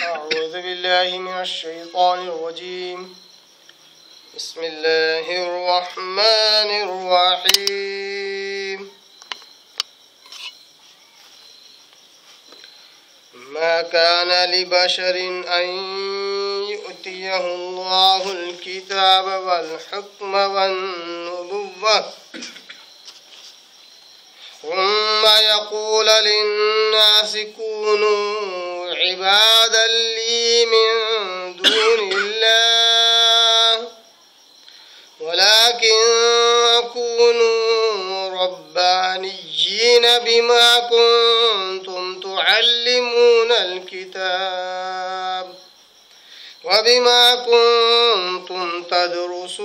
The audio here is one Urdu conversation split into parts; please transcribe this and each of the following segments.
أعوذ بالله من الشيطان الرجيم. بسم الله الرحمن الرحيم. ما كان لبشر أن يؤتيه الله الكتاب والحكم والنبوة ثم يقول للناس كونوا عبادا لي من دون الله ولكن كونوا ربانيين بما كنتم تعلمون الكتاب وبما كنتم تدرسون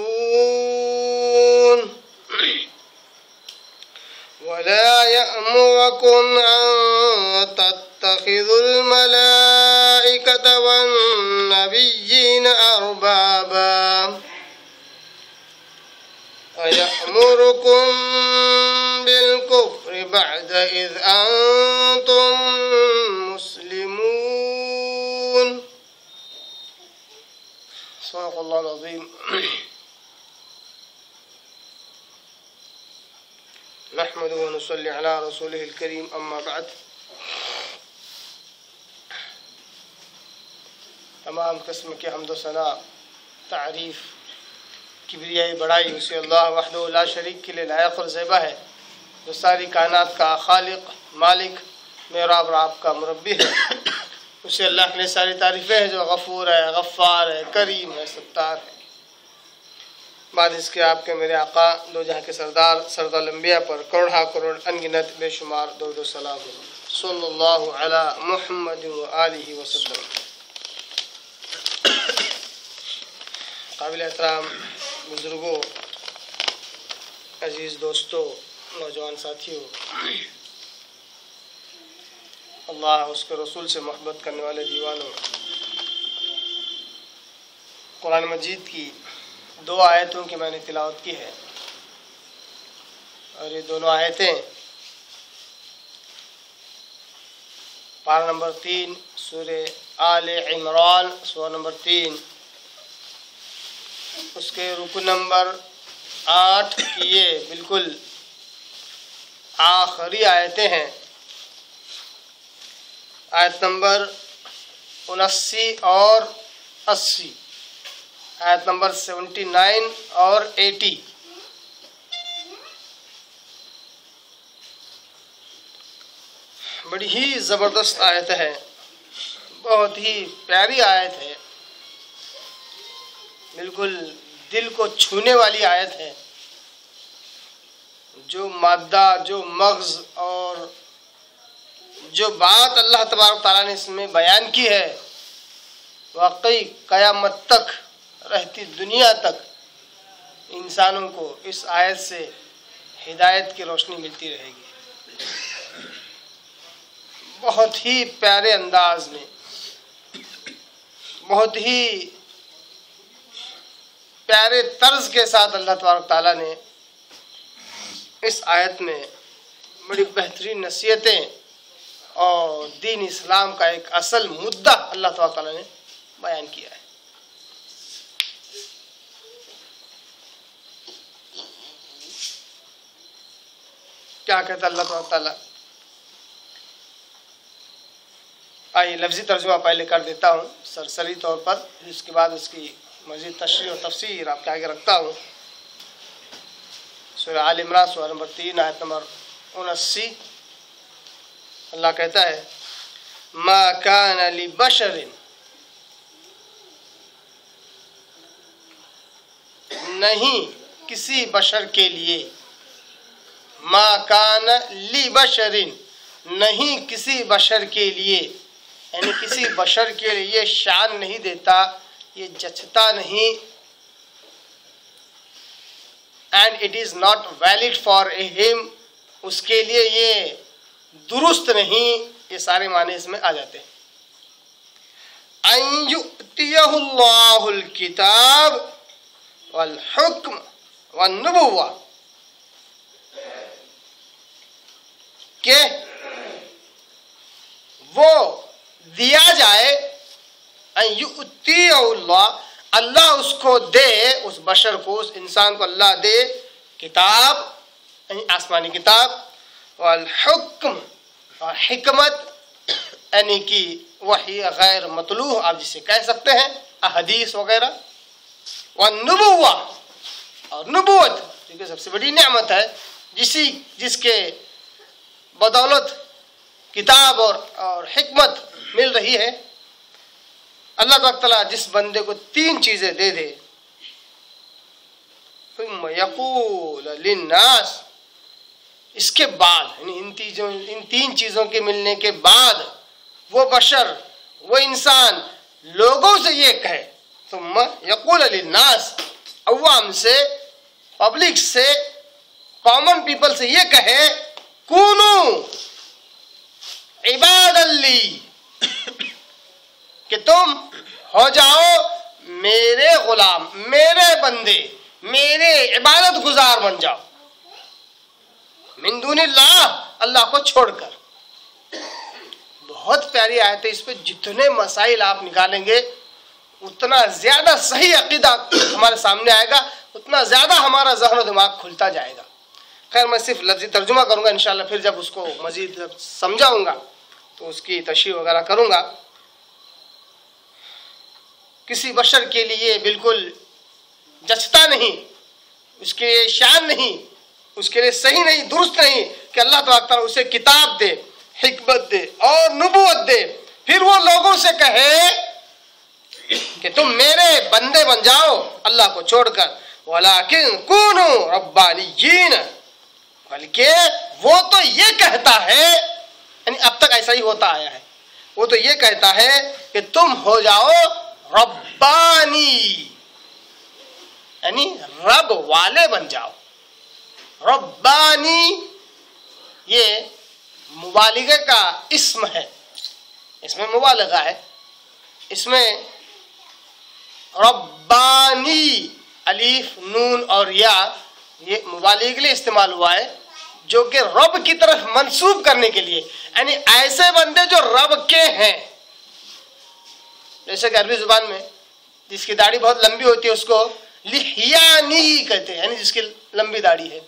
ولا يأمركم أن تتخذوا الملائكة والنبيين أربابا أيأمركم بالكفر بعد إذ أنتم مسلمون. صدق الله العظيم. نحمده ونصلي على رسوله الكريم اما بعد. تمام قسم کے حمد و ثنا تعریف کبریائی بڑائی اسے اللہ وحدہ لا شریک کے لیے لائق اور زیبا ہے، جو ساری کائنات کا خالق، مالک، میرا اور آپ کا مربی ہے۔ اسے اللہ کے لیے ساری تعریفیں ہیں، جو غفور ہے، غفار ہے، کریم ہے، ستار ہے۔ بعد اس کے آپ کے میرے آقا دو جہاں کے سردار سردار الانبیاء پر کروڑا کروڑ انگنت بے شمار درود و سلام صلی اللہ علی محمد و آلہ وسلم۔ قابل احترام بزرگوں، عزیز دوستوں، نوجوان ساتھیوں، اللہ اس کے رسول سے محبت کرنے والے دیوانوں، قرآن مجید کی دو آیتوں کی میں نے تلاوت کی ہے، اور یہ دونوں آیتیں پارہ نمبر 3 سورہ آل عمران سورہ نمبر 3 اس کے رکو نمبر 8 کی یہ بالکل آخری آیتیں ہیں۔ آیت نمبر 79 اور 80، آیت نمبر 79 اور 80۔ بڑی ہی زبردست آیت ہے، بہت ہی پیاری آیت ہے، بالکل دل کو چھونے والی آیت ہے۔ جو مادہ، جو مغز اور جو بات اللہ تبارک تعالیٰ نے اس میں بیان کی ہے، واقعی قیامت تک رہتی دنیا تک انسانوں کو اس آیت سے ہدایت کی روشنی ملتی رہے گی۔ بہت ہی پیارے انداز میں، بہت ہی پیارے طرز کے ساتھ اللہ تبارک تعالیٰ نے اس آیت میں بڑی بہترین نصیحتیں اور دین اسلام کا ایک اصل مدعا اللہ تبارک تعالیٰ نے بیان کیا ہے۔ کیا کہتا اللہ تبارک تعالیٰ؟ آئیے لفظی ترجمہ پہلے کر دیتا ہوں سرسری طور پر، اس کے بعد اس کی مزید تشریح اور تفسیر آپ کے آگے رکھتا ہوں۔ سورہ آل عمران سورہ نمبر 3 آیت نمبر 79، اللہ کہتا ہے ما کان لبشر، نہیں کسی بشر کے لیے، ما کان لبشر، نہیں کسی بشر کے لیے، یعنی کسی بشر کے لیے یہ شان نہیں دیتا، یہ جچتا نہیں، and it is not valid for him، اس کے لیے یہ درست نہیں، یہ سارے معنی اس میں آ جاتے ہیں۔ ان یؤتیہ اللہ الکتاب والحکم والنبوہ، کہ وہ دیا جائے ان یؤتیہ اللہ، اللہ اس کو دے، اس بشر کو، اس انسان کو اللہ دے کتاب، یعنی آسمانی کتاب، والحکم، اور حکمت یعنی کہ وحی غیر مطلوع آپ جسے کہہ سکتے ہیں، احادیث وغیرہ، والنبوہ، اور نبوت کیونکہ سب سے بڑی نعمت ہے، جس کے بدولت کتاب اور حکمت مل رہی ہے۔ اللہ تبارک تعالیٰ جس بندے کو 3 چیزیں دے دے، ثم یقول للناس، اس کے بعد یعنی ان 3 چیزوں کے ملنے کے بعد وہ بشر، وہ انسان لوگوں سے یہ کہے، ثم یقول للناس، عوام سے، پبلک سے، کامن پیپل سے یہ کہے، کونو عباد لی، کہ تم ہو جاؤ میرے غلام، میرے بندے، میرے عبادت گزار بن جاؤ، من دون اللہ، اللہ کو چھوڑ کر۔ بہت پیاری آیت ہے، اس پہ جتنے مسائل آپ نکالیں گے اتنا زیادہ صحیح عقیدہ ہمارے سامنے آئے گا، اتنا زیادہ ہمارا ذہن و دماغ کھلتا جائے گا۔ خیر میں صرف لفظی ترجمہ کروں گا انشاءاللہ، پھر جب اس کو مزید سمجھاؤں گا تو اس کی تشریح وغیرہ کروں گا۔ کسی بشر کے لیے بالکل جچتا نہیں، اس کے لیے شان نہیں، اس کے لیے صحیح نہیں، درست نہیں کہ اللہ تبارک تعالیٰ اسے کتاب دے، حکمت دے اور نبوت دے، پھر وہ لوگوں سے کہے کہ تم میرے بندے بن جاؤ اللہ کو چھوڑ کر، وَلَٰكِن كُونُوا رَبَّانِيِّينَ، بلکہ وہ تو یہ کہتا ہے، یعنی اب تک ایسا ہی ہوتا آیا ہے، وہ تو یہ کہتا ہے کہ تم ہو جاؤ ربانی، یعنی رب والے بن جاؤ۔ ربانی یہ مبالغہ کا اسم ہے، اس میں مبالغہ ہے، اس میں ربانی الف نون اور یا یہ مبالغہ کے لیے استعمال ہوا ہے، جو کہ رب کی طرف منسوب کرنے کے لیے، یعنی ایسے بندے جو رب کے ہیں۔ جیسے کہ عربی زبان میں جس کی داڑھی بہت لمبی ہوتی ہے اس کو لحیانی کہتے ہیں، یعنی جس کی لمبی داڑھی ہے۔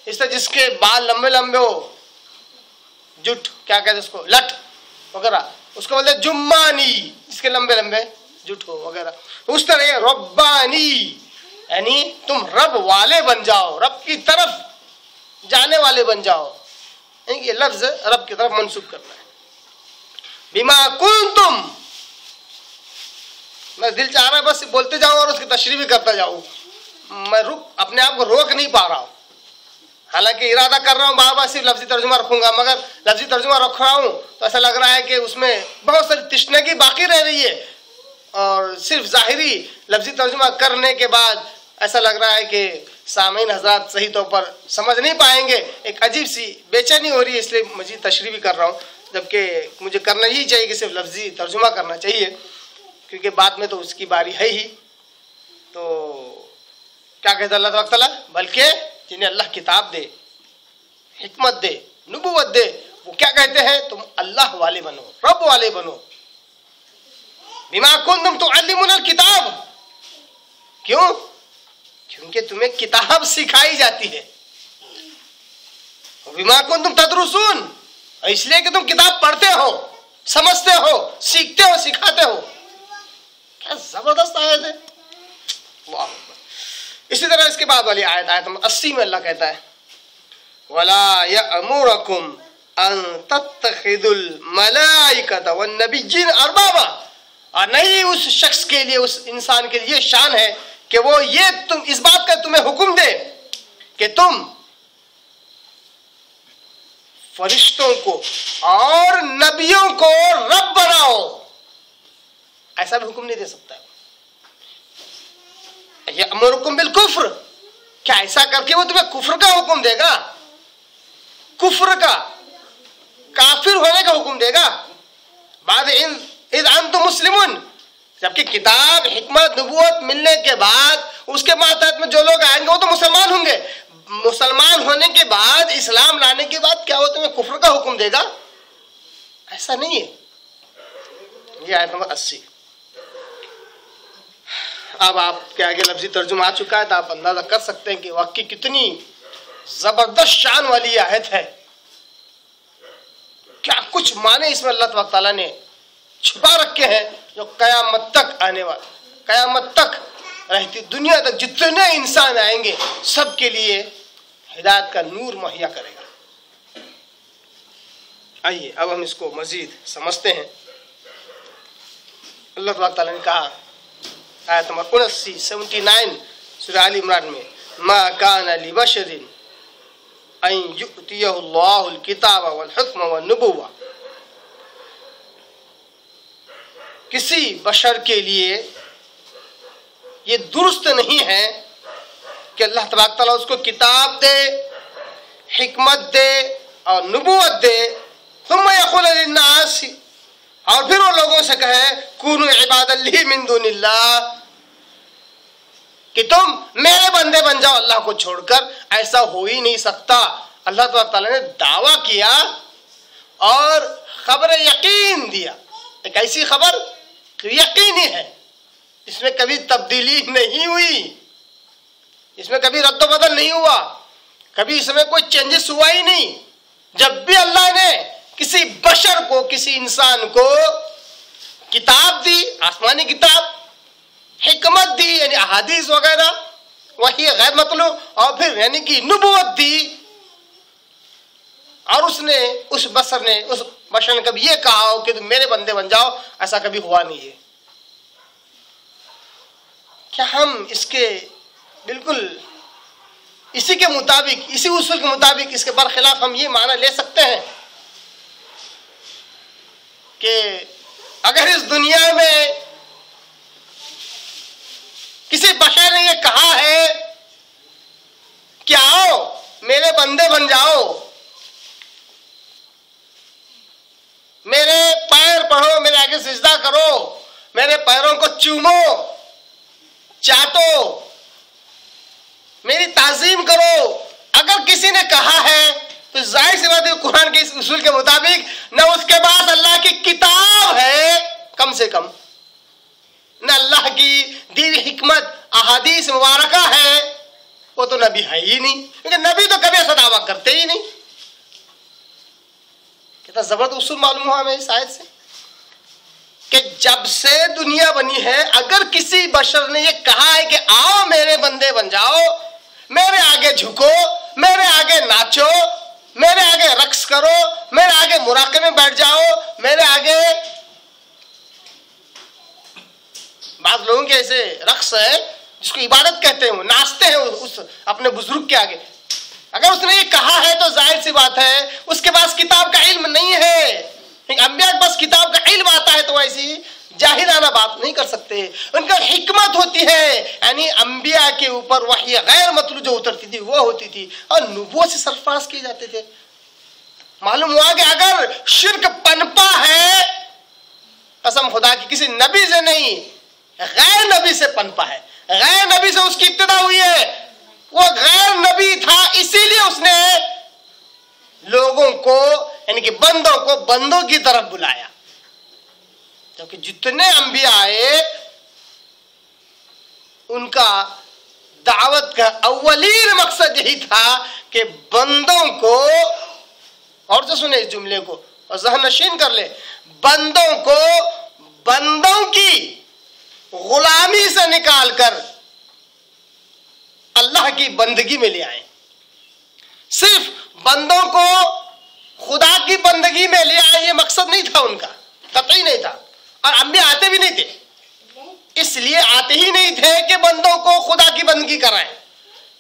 اس طرح جس کے بال لمبے لمبے ہو، جٹ کیا کہتے ہیں اس کو، لٹ وغیرہ، اس کو بولتے ہیں جمانی، جس کے لمبے لمبے جٹ ہو وغیرہ۔ اس طرح ربانی یعنی تم رب والے بن جاؤ، رب کی طرف جانے والے بن جاؤ، یعنی یہ لفظ رب کی طرف منسوب کرنا ہے۔ بما کنتم، میں دل چاہ رہا ہے بس بولتے جاؤں اور اس کی تشریح بھی کرتا جاؤں، میں اپنے آپ کو روک نہیں پا رہا ہوں، حالانکہ ارادہ کر رہا ہوں بار بار صرف لفظی ترجمہ رکھوں گا، مگر لفظی ترجمہ رکھ رہا ہوں تو ایسا لگ رہا ہے کہ اس میں بہت ساری تشنگی باقی رہ رہی ہے، اور صرف ظاہری لفظی ترجمہ کرنے کے بعد ایسا لگ رہا ہے کہ سامعین حضرات صحیح طور پر سمجھ نہیں پائیں گے، ایک عجیب سی بے چینی ہو رہی ہے، اس لیے مزید تشریح بھی کر رہا ہوں، جبکہ مجھے کرنا ہی چاہیے کہ صرف لفظی ترجمہ کرنا چاہیے، کیونکہ بعد میں تو اس کی باری ہے ہی۔ تو کیا کہتا اللہ تبارک تعالیٰ، بلکہ جنہیں اللہ کتاب دے، حکمت دے، نبوت دے، وہ کیا کہتے ہیں، تم اللہ والے بنو، رب والے بنو۔ بما کنتم تعلمون الکتاب، کیوں؟ کیونکہ تمہیں کتاب سکھائی جاتی ہے۔ بما کنتم تدرسون، اس لیے کہ تم کتاب پڑھتے ہو، سمجھتے ہو، سیکھتے ہو، سکھاتے ہو۔ کیا زبردست آیت ہے، واہ۔ اسی طرح اس کے بعد والی آیت، آیت نمبر 80 میں اللہ کہتا ہے وَلَا يَأْمُرَكُمْ أَن تَتَّخِذُوا الْمَلَائِكَةَ وَالنَّبِيِّينَ أَرْبَابًا، اور نہیں اس شخص کے لیے، اس انسان کے لیے یہ شان ہے کہ وہ یہ تم اس بات کا تمہیں حکم دے کہ تم فرشتوں کو اور نبیوں کو رب بناؤ، ایسا بھی حکم نہیں دے سکتا ہے۔ یأمرکم بالکفر، کیا ایسا کر کے وہ تمہیں کفر کا حکم دے گا، کفر کا، کافر ہونے کا حکم دے گا؟ بعد اذ انتم مسلمون، جبکہ کتاب، حکمت، نبوت ملنے کے بعد اس کے ماتحت میں جو لوگ آئیں گے وہ تو مسلمان ہوں گے، مسلمان ہونے کے بعد، اسلام لانے کے بعد کیا وہ تمہیں کفر کا حکم دے گا؟ ایسا نہیں ہے۔ یہ آیت نمبر 80۔ اب آپ کے آگے لفظی ترجمہ آ چکا ہے تو آپ اندازہ کر سکتے ہیں کہ واقعی کتنی زبردست شان والی آیت ہے. کیا کچھ معنی اس میں اللہ تبارک تعالیٰ نے چھپا رکھے ہیں جو قیامت تک آنے والے، قیامت تک رہتی دنیا تک جتنے انسان آئیں گے سب کے لیے ہدایت کا نور مہیا کرے گا. آئیے اب ہم اس کو مزید سمجھتے ہیں. اللہ تبارک تعالیٰ نے کہا آیت نمبر 79 سورہ آل عمران میں، ما کان لبشر ان یؤتیہ اللہ الکتاب والحکم والنبوہ، کسی بشر کے لیے یہ درست نہیں ہے کہ اللہ تبارک تعالیٰ اس کو کتاب دے، حکمت دے اور نبوت دے، ثم یقول للناس، اور پھر وہ لوگوں سے کہے کونوا عبادا لی من دون اللہ، کہ تم میرے بندے بن جاؤ اللہ کو چھوڑ کر. ایسا ہو ہی نہیں سکتا. اللہ تبارک تعالیٰ نے دعویٰ کیا اور خبر یقین دیا، ایک ایسی خبر یقینی ہے، اس میں کبھی تبدیلی نہیں ہوئی، اس میں کبھی رد و بدل نہیں ہوا، کبھی اس میں کوئی چینجز ہوا ہی نہیں. جب بھی اللہ نے کسی بشر کو، کسی انسان کو کتاب دی، آسمانی کتاب، حکمت دی یعنی احادیث وغیرہ، وحی غیر مطلوب، اور پھر یعنی کہ نبوت دی، اور اس بشر نے کبھی یہ کہا ہو کہ تم میرے بندے بن جاؤ، ایسا کبھی ہوا نہیں ہے. کیا ہم اس کے بالکل اسی کے مطابق، اسی اصول کے مطابق اس کے برخلاف ہم یہ معنی لے سکتے ہیں کہ اگر اس دنیا میں کسی بشر نے یہ کہا ہے کہ آؤ میرے بندے بن جاؤ، میرے پیر پڑھو، میرے آگے سجدہ کرو، میرے پیروں کو چومو، چاٹو، میری تعظیم کرو، اگر کسی نے کہا ہے تو ظاہر سی بات ہے قرآن کے اس اصول کے مطابق نہ اس کے بعد اللہ کی کتاب ہے کم سے کم، نہ اللہ کی دی ہوئی حکمت احادیث مبارکہ ہے، وہ تو نبی ہے ہی نہیں، کیونکہ نبی تو کبھی ایسا دعویٰ کرتے ہی نہیں. کتنا زبردست اصول معلوم ہوا ہمیں اس آیت سے کہ جب سے دنیا بنی ہے اگر کسی بشر نے یہ کہا ہے کہ آؤ میرے بندے بن جاؤ، میرے آگے جھکو، میرے آگے ناچو، میرے آگے رقص کرو، میرے آگے مراقبے میں بیٹھ جاؤ، میرے آگے بعض لوگوں کے ایسے رقص ہے جس کو عبادت کہتے ہیں، وہ ناچتے ہیں اس اپنے بزرگ کے آگے. اگر اس نے یہ کہا ہے تو ظاہر سی بات ہے اس کے پاس کتاب کا علم نہیں ہے. انبیاء کے پاس کتاب کا علم آتا ہے تو ایسی جاہلانہ بات نہیں کر سکتے. ان کا حکمت ہوتی ہے، یعنی انبیاء کے اوپر وحی غیر مطلوب جو اترتی تھی وہ ہوتی تھی، اور نبوت سے سرفراز کیے جاتے تھے. معلوم ہوا کہ اگر شرک پنپا ہے قسم خدا کی کسی نبی سے نہیں، غیر نبی سے پنپا ہے، غیر نبی سے اس کی ابتدا ہوئی ہے. وہ غیر نبی تھا اسی لیے اس نے لوگوں کو یعنی کہ بندوں کو بندوں کی طرف بلایا. جبکہ جتنے انبیاء آئے ان کا دعوت کا اولین مقصد یہی تھا کہ بندوں کو، اور تو سنیں اس جملے کو اور ذہن نشین کر لے، بندوں کو بندوں کی غلامی سے نکال کر اللہ کی بندگی میں لے آئے. صرف بندوں کو خدا کی بندگی میں لے آئے یہ مقصد نہیں تھا ان کا، قطعی نہیں تھا. اور انبیاء آتے بھی نہیں تھے، اس لیے آتے ہی نہیں تھے کہ بندوں کو خدا کی بندگی کرائیں،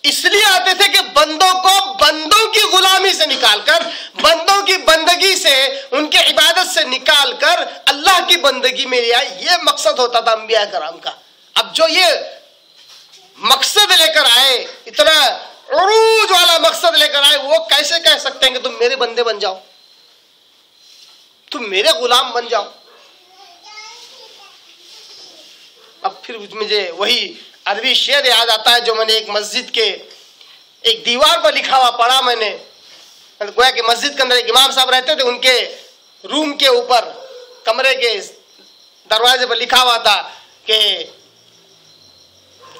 اس لیے آتے تھے کہ بندوں کو بندوں کی غلامی سے نکال کر، بندوں کی بندگی سے، ان کی عبادت سے نکال کر اللہ کی بندگی میں لے آئے. یہ مقصد ہوتا تھا انبیاء کرام کا. اب جو یہ مقصد لے کر آئے، اتنا عروج والا مقصد لے کر آئے، وہ کیسے کہہ سکتے ہیں کہ تم میرے بندے بن جاؤ، تم میرے غلام بن جاؤ. اب پھر مجھے وہی عربی شعر یاد آتا ہے جو میں نے ایک مسجد کے ایک دیوار پر لکھا ہوا پڑھا. میں نے گویا کہ مسجد کے اندر ایک امام صاحب رہتے تھے، ان کے روم کے اوپر کمرے کے دروازے پر لکھا ہوا تھا کہ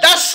10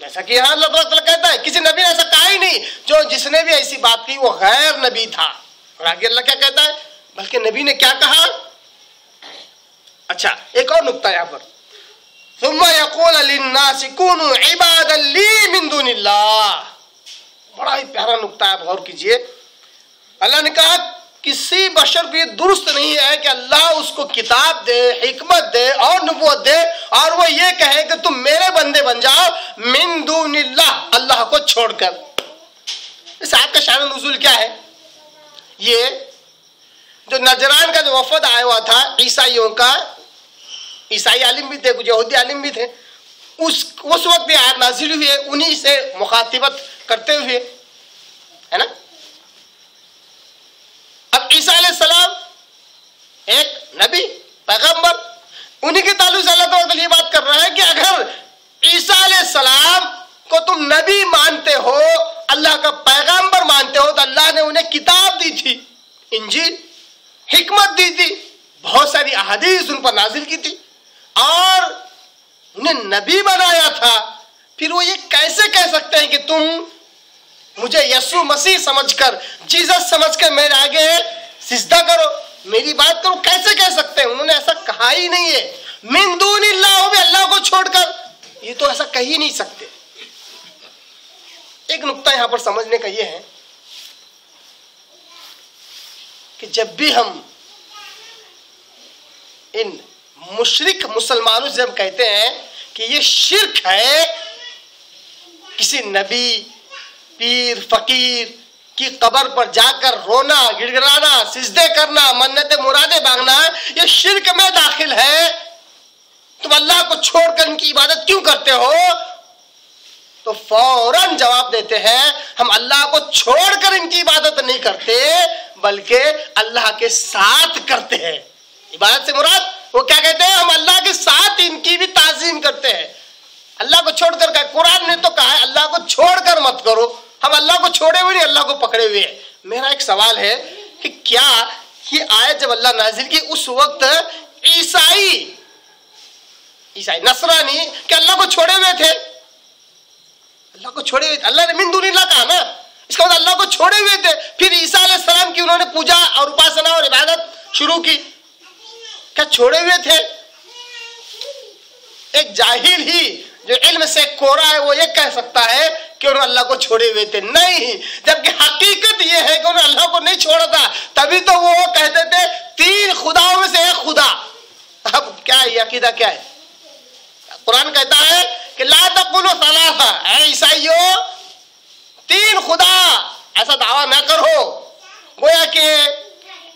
جیسا کہ یہاں اللہ تعالیٰ کہتا ہے کسی نبی نے ایسا کہا ہی نہیں، جو جس نے بھی ایسی بات کی وہ غیر نبی تھا۔ اور آگے اللہ کیا کہتا ہے، بلکہ نبی نے کیا کہا؟ اچھا ایک اور نقطہ یہاں پر، ثم يقول للناس كونوا عبادا لي من دون اللہ، بڑا ہی پیارا نقطہ ہے، غور کیجئے۔ اللہ نے کہا کسی بشر کو یہ درست نہیں ہے کہ اللہ اس کو کتاب دے، حکمت دے اور نبوت دے اور وہ یہ کہے کہ تم میرے بندے بن جاؤ من دون اللہ، اللہ کو چھوڑ کر۔ اس آیت کا شان نزول کیا ہے؟ یہ جو نجران کا جو وفد آیا ہوا تھا عیسائیوں کا، عیسائی عالم بھی تھے، کچھ یہودی عالم بھی تھے، اس وقت یہ آیت نازل ہوئی ہے انہی سے مخاطبت کرتے ہوئے، ہے نا۔ اب عیسیٰ علیہ السلام ایک نبی پیغمبر، انہی کے تعلق سے اللہ تعالیٰ یہ بات کر رہا ہے کہ اگر عیسیٰ علیہ السلام کو تم نبی مانتے ہو، اللہ کا پیغمبر مانتے ہو، تو اللہ نے انہیں کتاب دی تھی، انجیل، حکمت دی تھی، بہت ساری احادیث ان پر نازل کی تھی اور انہیں نبی بنایا تھا۔ پھر وہ یہ کیسے کہہ سکتے ہیں کہ تم مجھے یسوع مسیح سمجھ کر، جیزس سمجھ کر میرے آگے سجدہ کرو، میری بات کرو؟ کیسے کہہ سکتے ہیں؟ انہوں نے ایسا کہا ہی نہیں ہے، من دون اللہ، وہ بھی اللہ کو چھوڑ کر، یہ تو ایسا کہہ ہی نہیں سکتے۔ ایک نقطہ یہاں پر سمجھنے کا یہ ہے کہ جب بھی ہم ان مشرک مسلمانوں سے ہم کہتے ہیں کہ یہ شرک ہے، کسی نبی، پیر، فقیر کی قبر پر جا کر رونا، گڑ گڑانا، سجدے کرنا، منتیں مرادیں مانگنا، یہ شرک میں داخل ہے، تم اللہ کو چھوڑ کر ان کی عبادت کیوں کرتے ہو؟ تو فوراً جواب دیتے ہیں ہم اللہ کو چھوڑ کر ان کی عبادت نہیں کرتے بلکہ اللہ کے ساتھ کرتے ہیں۔ عبادت سے مراد وہ کیا کہتے ہیں؟ ہم اللہ کے ساتھ ان کی بھی تعظیم کرتے ہیں۔ اللہ کو چھوڑ کر کہا، قرآن نے تو کہا ہے اللہ کو چھوڑ کر مت کرو، ہم اللہ کو چھوڑے ہوئے نہیں، اللہ کو پکڑے ہوئے ہیں۔ میرا ایک سوال ہے کہ کیا یہ آیت جب اللہ نازل کی اس وقت عیسائی نصرانی کہ اللہ کو چھوڑے ہوئے تھے؟ اللہ کو چھوڑے ہوئے تھے، اللہ نے من دون اللہ کہا نا، اس کا مطلب اللہ کو چھوڑے ہوئے تھے۔ پھر عیسیٰ علیہ السلام کی انہوں نے پوجا اور اپاسنا اور عبادت شروع کی، کیا چھوڑے ہوئے تھے؟ ایک جاہل ہی جو علم سے کورا ہے وہ یہ کہہ سکتا ہے کہ انہوں اللہ کو چھوڑے ہوئے تھے، نہیں، جبکہ حقیقت یہ ہے کہ انہوں اللہ کو نہیں چھوڑا تھا، تبھی تو وہ کہتے تھے تین خداؤں میں سے ایک خدا۔ اب کیا ہے عقیدہ؟ کیا ہے؟ قرآن کہتا ہے کہ لا تقولوا ثلاثہ، اے عیسائیوں تین خدا ایسا دعویٰ نہ کرو، گویا کہ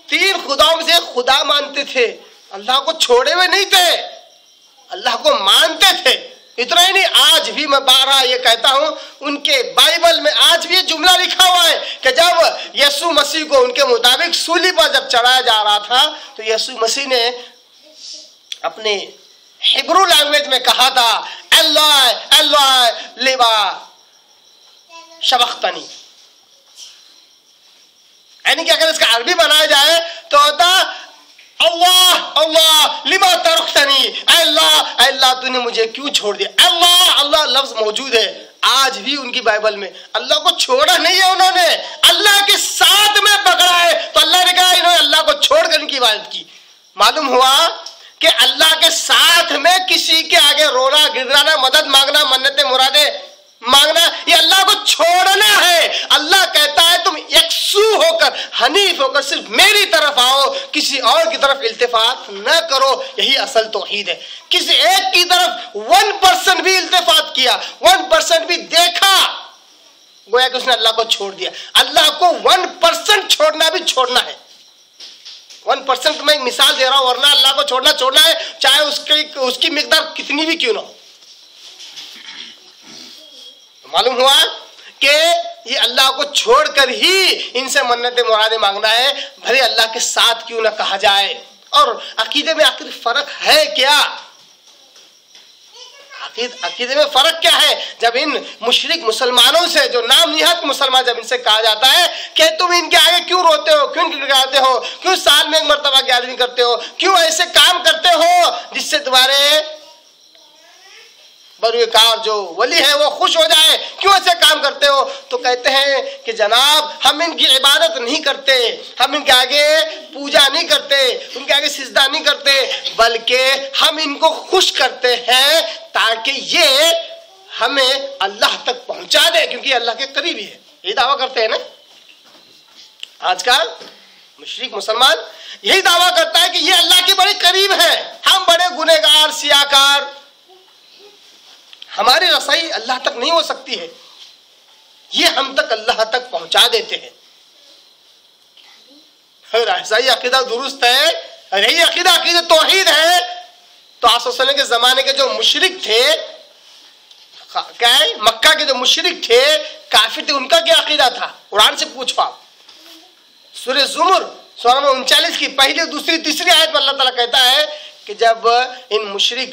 تین خداؤں میں سے ایک خدا مانتے تھے، اللہ کو چھوڑے ہوئے نہیں تھے، اللہ کو مانتے تھے۔ اتنا ہی نہیں، آج بھی میں بارہا یہ کہتا ہوں، ان کے بائبل میں آج بھی یہ جملہ لکھا ہوا ہے کہ جب یسوع مسیح کو ان کے مطابق صلیب پر جب چڑھایا جا رہا تھا تو یسوع مسیح نے اپنے ہیبرو لینگویج میں کہا تھا اللہ اللہ لما شبختنی، یعنی کہ اگر اس کا عربی بنایا جائے تو ہوتا اللہ اللہ لما ترکتنی، اے اللہ تو نے مجھے کیوں چھوڑ دیا۔ اللہ اللہ لفظ موجود ہے آج بھی ان کی بائبل میں، اللہ کو چھوڑا نہیں ہے انہوں نے، اللہ کے ساتھ میں پکڑا ہے، تو اللہ نے کہا انہوں نے اللہ کو چھوڑ کر ان کی عبادت کی۔ معلوم ہوا کہ اللہ کے ساتھ میں کسی کے آگے رونا، گڑگڑانا، مدد مانگنا، منتیں مرادیں مانگنا، یہ اللہ کو چھوڑنا ہے۔ اللہ کہتا ہے تم یکسو ہو کر، حنیف ہو کر صرف میری طرف آؤ، کسی اور کی طرف التفات نہ کرو، یہی اصل توحید ہے۔ کسی ایک کی طرف 1% بھی التفات کیا، 1% بھی دیکھا، گویا کہ اس نے اللہ کو چھوڑ دیا۔ اللہ کو 1% چھوڑنا بھی چھوڑنا ہے۔ 1% میں ایک مثال دے رہا ہوں، ورنہ اللہ کو چھوڑنا ہے، چاہے اس کی مقدار کتنی بھی کیوں نہ ہو۔ معلوم ہوا کہ یہ اللہ کو چھوڑ کر ہی ان سے منتیں مرادیں مانگنا ہے، بھلے اللہ کے ساتھ کیوں نہ کہا جائے۔ اور عقیدے میں آخر فرق ہے کیا؟ عقیدے میں فرق کیا ہے؟ جب ان مشرک مسلمانوں سے، جو نام نہاد مسلمان، جب ان سے کہا جاتا ہے کہ تم ان کے آگے کیوں روتے ہو، کیوں گڑگڑاتے ہو، کیوں سال میں ایک مرتبہ گیارہویں کرتے ہو، کیوں ایسے کام کرتے ہو جس سے تمہارے بروکار جو ولی ہے وہ خوش ہو جائے، کیوں ایسے کام کرتے ہو؟ تو کہتے ہیں کہ جناب ہم ان کی عبادت نہیں کرتے، ہم ان کے آگے پوجا نہیں کرتے، ان کے آگے سجدہ نہیں کرتے، بلکہ ہم ان کو خوش کرتے ہیں تاکہ یہ ہمیں اللہ تک پہنچا دے، کیونکہ یہ اللہ کے قریب ہی ہے۔ یہی دعویٰ کرتے ہیں نا آج کل مشرک مسلمان، یہی دعویٰ کرتا ہے کہ یہ اللہ کے بڑے قریب ہے، ہم بڑے گنہگار سیاکار، ہماری رسائی اللہ تک نہیں ہو سکتی ہے، یہ ہم تک اللہ تک پہنچا دیتے ہیں۔ اگر ایسا ہی عقیدہ درست ہے، اگر یہی عقیدہ توحید ہے، تو آپ صلی اللہ علیہ وسلم کے زمانے کے جو مشرک تھے، کیا ہے مکہ کے جو مشرک تھے، کافر تھے، ان کا کیا عقیدہ تھا؟ قرآن سے پوچھو آپ۔ سورہ زمر سورہ نمبر 39 کی پہلی دوسری تیسری آیت میں اللہ تعالیٰ کہتا ہے کہ جب ان مشرک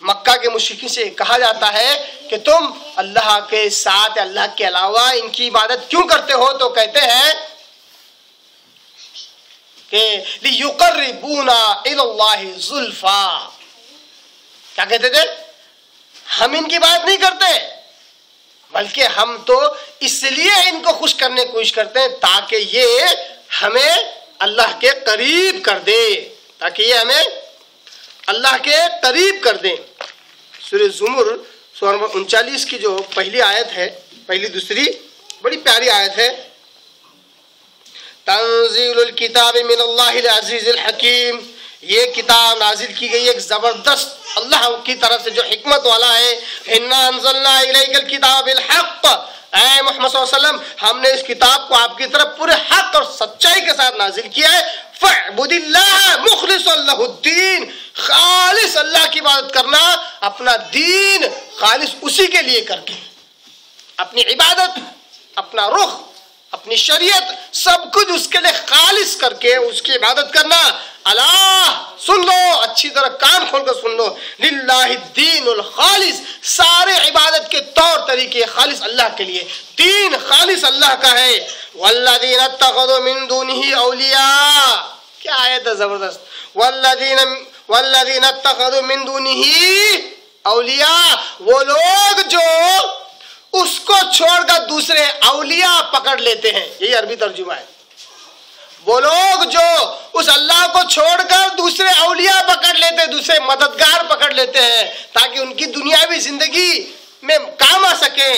مکہ کے مشرکین سے کہا جاتا ہے کہ تم اللہ کے ساتھ اللہ کے علاوہ ان کی عبادت کیوں کرتے ہو، تو کہتے ہیں کہ لِيُقَرِّبُونَا إِلَى اللَّهِ زُلْفَىٰ، کیا کہتے تھے؟ ہم ان کی بات نہیں کرتے، بلکہ ہم تو اس لیے ان کو خوش کرنے کی کوشش کرتے ہیں تاکہ یہ ہمیں اللہ کے قریب کر دے، تاکہ یہ ہمیں اللہ کے قریب کر دیں۔ سورہ زمر سورہ نمبر 39 کی جو پہلی آیت ہے، پہلی دوسری بڑی پیاری آیت ہے، تنزیل الکتاب من اللہ العزیز الحکیم، یہ کتاب نازل کی گئی ایک زبردست اللہ کی طرف سے جو حکمت والا ہے۔ اِنَّا أَنزَلْنَا إِلَيْكَ الْكِتَابَ بِالْحَقِّ، اے محمد صلی اللہ علیہ وسلم ہم نے اس کتاب کو آپ کی طرف پورے حق اور سچائی کے ساتھ نازل کیا ہے۔ فَاعْبُدِ اللَّهَ مُخْلِصًا لَهُ الدِّينَ، خالص اللہ کی عبادت کرنا، اپنا دین خالص اسی کے لیے کر کے، اپنی عبادت، اپنا رخ، اپنی شریعت، سب کچھ اس کے لیے خالص کر کے اس کی عبادت کرنا۔ اللہ سن لو، اچھی طرح کان کھول کر سن لو، للہ الدین الخالص، سارے عبادت کے طور طریقے خالص اللہ کے لیے، دین خالص اللہ کا ہے۔ والذین اتخذوا من دونہ اولیاء، کیا آیت ہے زبردست، والذین اتخذوا من دونہ اولیاء، وہ لوگ جو اس کو چھوڑ کر دوسرے اولیاء پکڑ لیتے ہیں، یہی عربی ترجمہ ہے۔ وہ لوگ جو اس اللہ کو چھوڑ کر دوسرے اولیاء پکڑ لیتے ہیں، دوسرے مددگار پکڑ لیتے ہیں تاکہ ان کی دنیاوی زندگی میں کام آ سکیں،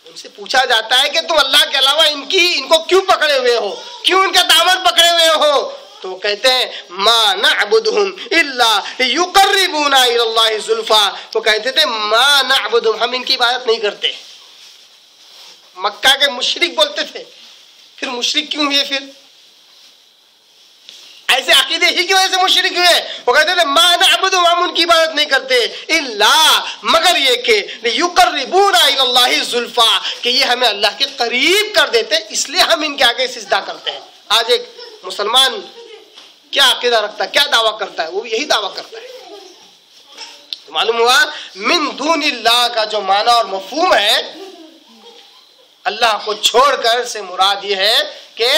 ان سے پوچھا جاتا ہے کہ تم اللہ کے علاوہ ان کو کیوں پکڑے ہوئے ہو، کیوں ان کا دامن پکڑے ہوئے ہو؟ تو وہ کہتے ہیں ما نعبدہم الا لیقربونا الی اللہ زلفا، وہ کہتے تھے ما نعبدہم، ہم ان کی عبادت نہیں کرتے۔ مکہ کے مشرک بولتے تھے، پھر مشرک کیوں ہوئے؟ پھر ایسے عقیدے ہی کی وجہ سے مشرک ہوئے۔ وہ کہتے تھے ما نعبدہم، ہم ان کی عبادت نہیں کرتے، الا مگر یہ کہ لیقربونا الی اللہ زلفا، کہ یہ ہمیں اللہ کے قریب کر دیتے، اس لیے ہم ان کے آگے سجدہ کرتے ہیں۔ آج ایک مسلمان کیا عقیدہ رکھتا ہے، کیا دعویٰ کرتا ہے؟ وہ بھی یہی دعویٰ کرتا ہے۔ معلوم ہوا من دون اللہ کا جو معنی اور مفہوم ہے، اللہ کو چھوڑ کر سے مراد یہ ہے کہ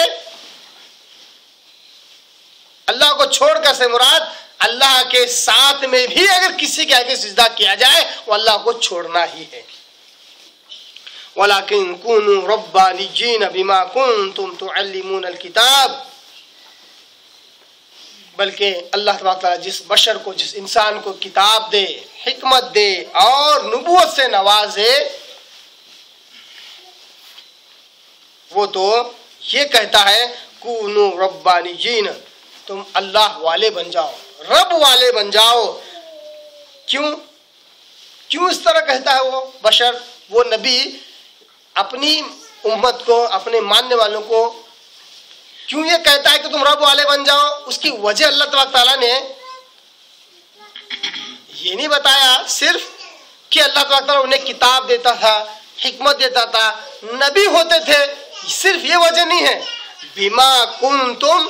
اللہ کو چھوڑ کر سے مراد اللہ کے ساتھ میں بھی اگر کسی کے آگے سجدہ کیا جائے وہ اللہ کو چھوڑنا ہی ہے۔ وَلَكِن كُونُوا رَبَّانِيِّينَ بِمَا كُنتُمْ تُعَلِّمُونَ الْكِتَابَ، بلکہ اللہ تعالیٰ جس بشر کو، جس انسان کو کتاب دے، حکمت دے اور نبوت سے نوازے، وہ تو یہ کہتا ہے کونوا ربانیین، تم اللہ والے بن جاؤ، رب والے بن جاؤ۔ کیوں اس طرح کہتا ہے وہ بشر، وہ نبی اپنی امت کو، اپنے ماننے والوں کو کیوں یہ کہتا ہے کہ تم رب والے بن جاؤ؟ اس کی وجہ اللہ تبارک تعالیٰ نے یہ نہیں بتایا صرف کہ اللہ تبارک تعالیٰ انہیں کتاب دیتا تھا، حکمت دیتا تھا، نبی ہوتے تھے، صرف یہ وجہ نہیں ہے۔ بما کنتم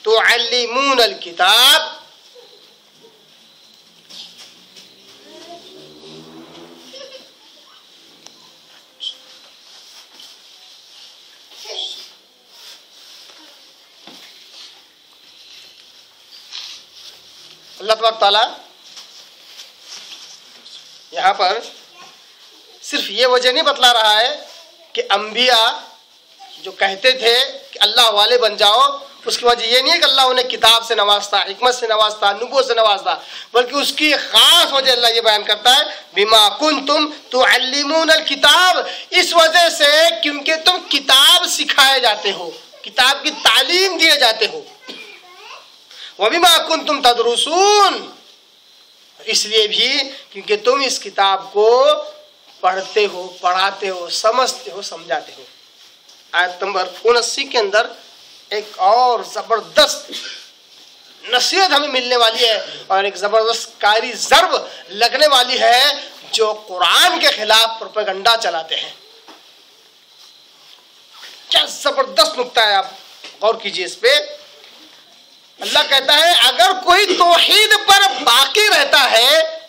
تعلمون الکتاب، اللہ تبارک تعالیٰ یہاں پر صرف یہ وجہ نہیں بتلا رہا ہے کہ انبیاء جو کہتے تھے کہ اللہ والے بن جاؤ، اس کی وجہ یہ نہیں ہے کہ اللہ انہیں کتاب سے نوازتا، حکمت سے نوازتا، نبوت سے نوازتا، بلکہ اس کی خاص وجہ اللہ یہ بیان کرتا ہے بما کنتم تعلمون الکتاب، اس وجہ سے کیونکہ تم کتاب سکھائے جاتے ہو، کتاب کی تعلیم دیے جاتے ہو، وبما کنتم تدرسون، اس لیے بھی کیونکہ تم اس کتاب کو پڑھتے ہو، پڑھاتے ہو، سمجھتے ہو، سمجھاتے ہو۔ آیت نمبر 79 کے اندر ایک اور زبردست نصیحت ہمیں ملنے والی ہے اور ایک زبردست کاری ضرب لگنے والی ہے جو قرآن کے خلاف پروپیگنڈا چلاتے ہیں۔ کیا زبردست نکتہ ہے، آپ غور کیجئے اس پہ۔ اللہ کہتا ہے اگر کوئی توحید پر باقی رہتا ہے،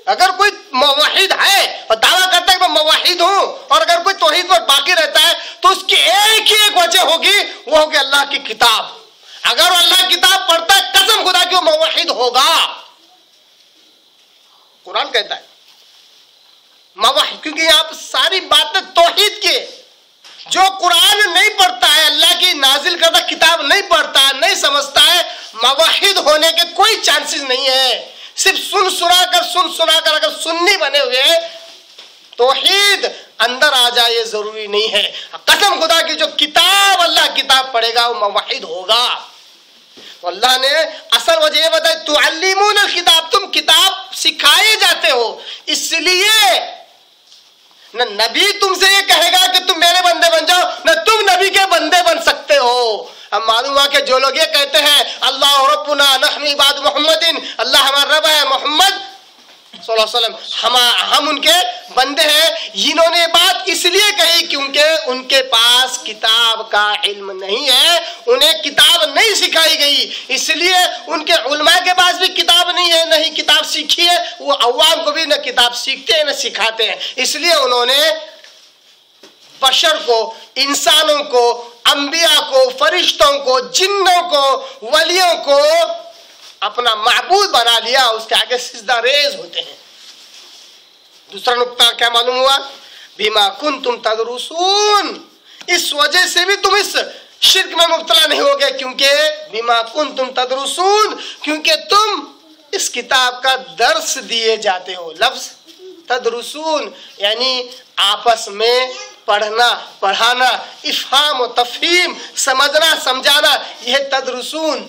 اگر کوئی موحد ہے اور دعویٰ کرتا ہے کہ میں موحد ہوں، اور اگر کوئی توحید پر باقی رہتا ہے تو اس کی ایک ہی ایک وجہ ہوگی، وہ ہوگی اللہ کی کتاب۔ اگر وہ اللہ کی کتاب پڑھتا ہے قسم خدا کہ وہ موحد ہوگا۔ قرآن کہتا ہے موحد، کیونکہ یہاں پر ساری باتیں توحید کی۔ جو قرآن نہیں پڑھتا ہے، اللہ کی نازل کردہ کتاب نہیں پڑھتا ہے، نہیں سمجھتا ہے، موحد ہونے کے کوئی چانسز نہیں ہے۔ صرف سن سنا کر اگر سنی بنے ہوئے توحید اندر آ جائے یہ ضروری نہیں ہے۔ قسم خدا کی جو کتاب اللہ کتاب پڑھے گا وہ موحد ہوگا۔ تو اللہ نے اصل وجہ یہ بتائی تعلمون الکتاب، تم کتاب سکھائے جاتے ہو، اس لیے نہ نبی تم سے یہ کہے گا کہ تم میرے بندے بن جاؤ، نہ تم نبی کے بندے بن سکتے ہو۔ اب معلوم ہوا کہ جو لوگ یہ کہتے ہیں اللہ ربنا نحن عباد محمد، اللہ ہمارا رب ہے محمد صلی اللہ علیہ وسلم، ہم ان کے بندے ہیں، انہوں نے بات اس لیے کہی کیونکہ ان کے پاس کتاب کا علم نہیں ہے، انہیں کتاب نہیں سکھائی گئی، اس لیے ان کے علماء کے پاس بھی کتاب نہیں ہے، نہ ہی کتاب سیکھی ہے، وہ عوام کو بھی نہ کتاب سیکھتے ہیں نہ سکھاتے ہیں، اس لیے انہوں نے بشر کو، انسانوں کو، انبیاء کو، فرشتوں کو، جنوں کو، ولیوں کو اپنا معبود بنا لیا، اس کے آگے سجدہ ریز ہوتے ہیں۔ دوسرا نقطہ کیا معلوم ہوا؟ بما کنتم تدرسون، اس وجہ سے بھی تم اس شرک میں مبتلا نہیں ہوگے، کیونکہ بما کنتم تدرسون، کیونکہ تم اس کتاب کا درس دیے جاتے ہو۔ لفظ تدرسون یعنی آپس میں پڑھنا، پڑھانا، افہام و تفہیم، سمجھنا، سمجھانا، یہ تدرسون۔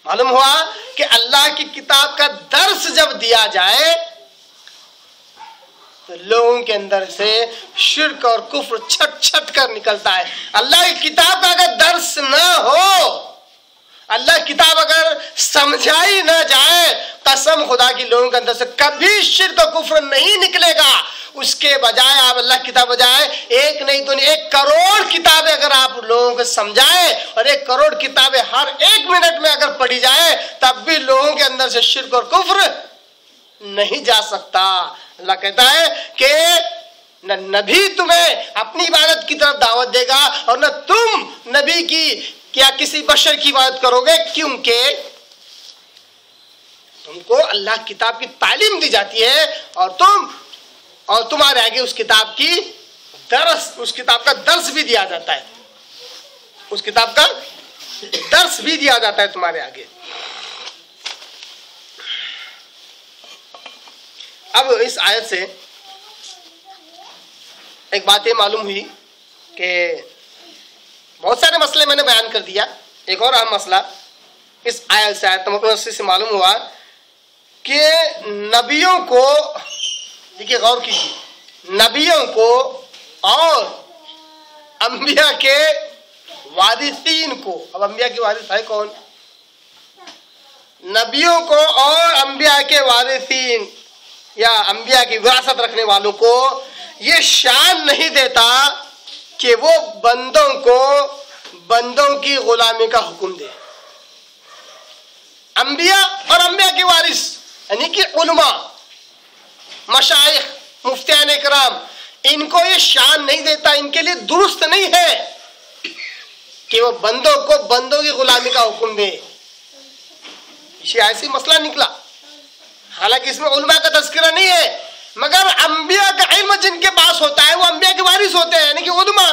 معلوم ہوا کہ اللہ کی کتاب کا درس جب دیا جائے تو لوگوں کے اندر سے شرک اور کفر چھٹ چھٹ کر نکلتا ہے۔ اللہ کی کتاب کا اگر درس نہ ہو، اللہ کی کتاب اگر سمجھائی نہ جائے، قسم خدا کی لوگوں کے اندر سے کبھی شرک و کفر نہیں نکلے گا۔ اس کے بجائے آپ اللہ کی کتاب بجائے ایک نہیں دو نہیں 1 کروڑ کتابیں اگر آپ لوگوں کو سمجھائیں اور 1 کروڑ کتابیں ہر 1 منٹ میں اگر پڑھی جائے، تب بھی لوگوں کے اندر سے شرک اور کفر نہیں جا سکتا۔ اللہ کہتا ہے کہ نہ نبی تمہیں اپنی عبادت کی طرف دعوت دے گا اور نہ تم نبی کی یا کسی بشر کی عبادت کرو گے، کیونکہ تم کو اللہ کتاب کی تعلیم دی جاتی ہے اور تمہارے آگے اس کتاب کی اس کتاب کا درس بھی دیا جاتا ہے، اس کتاب کا درس بھی دیا جاتا ہے تمہارے آگے۔ اب اس آیت سے ایک بات یہ معلوم ہوئی کہ بہت سارے مسئلے میں نے بیان کر دیا، ایک اور اہم مسئلہ اس آیت سے، آیت نمبر 80 سے معلوم ہوا کہ نبیوں کو، دیکھیے غور کیجیے، نبیوں کو اور انبیاء کے وارثین کو، اب انبیاء کے وارث ہے کون؟ نبیوں کو اور انبیاء کے وارثین یا انبیاء کی وراثت رکھنے والوں کو یہ شان نہیں دیتا کہ وہ بندوں کو بندوں کی غلامی کا حکم دے۔ انبیاء اور انبیاء کے وارث یعنی کہ علماء، مشائخ، مفتیان کرام، ان کو یہ شان نہیں دیتا، ان کے لیے درست نہیں ہے کہ وہ بندوں کو بندوں کی غلامی کا حکم دے۔ ایسی مسئلہ نکلا حالانکہ اس میں علماء کا تذکرہ نہیں ہے، مگر انبیاء کا علم جن کے پاس ہوتا ہے وہ انبیاء کے وارث ہوتے ہیں، یعنی کہ علماء.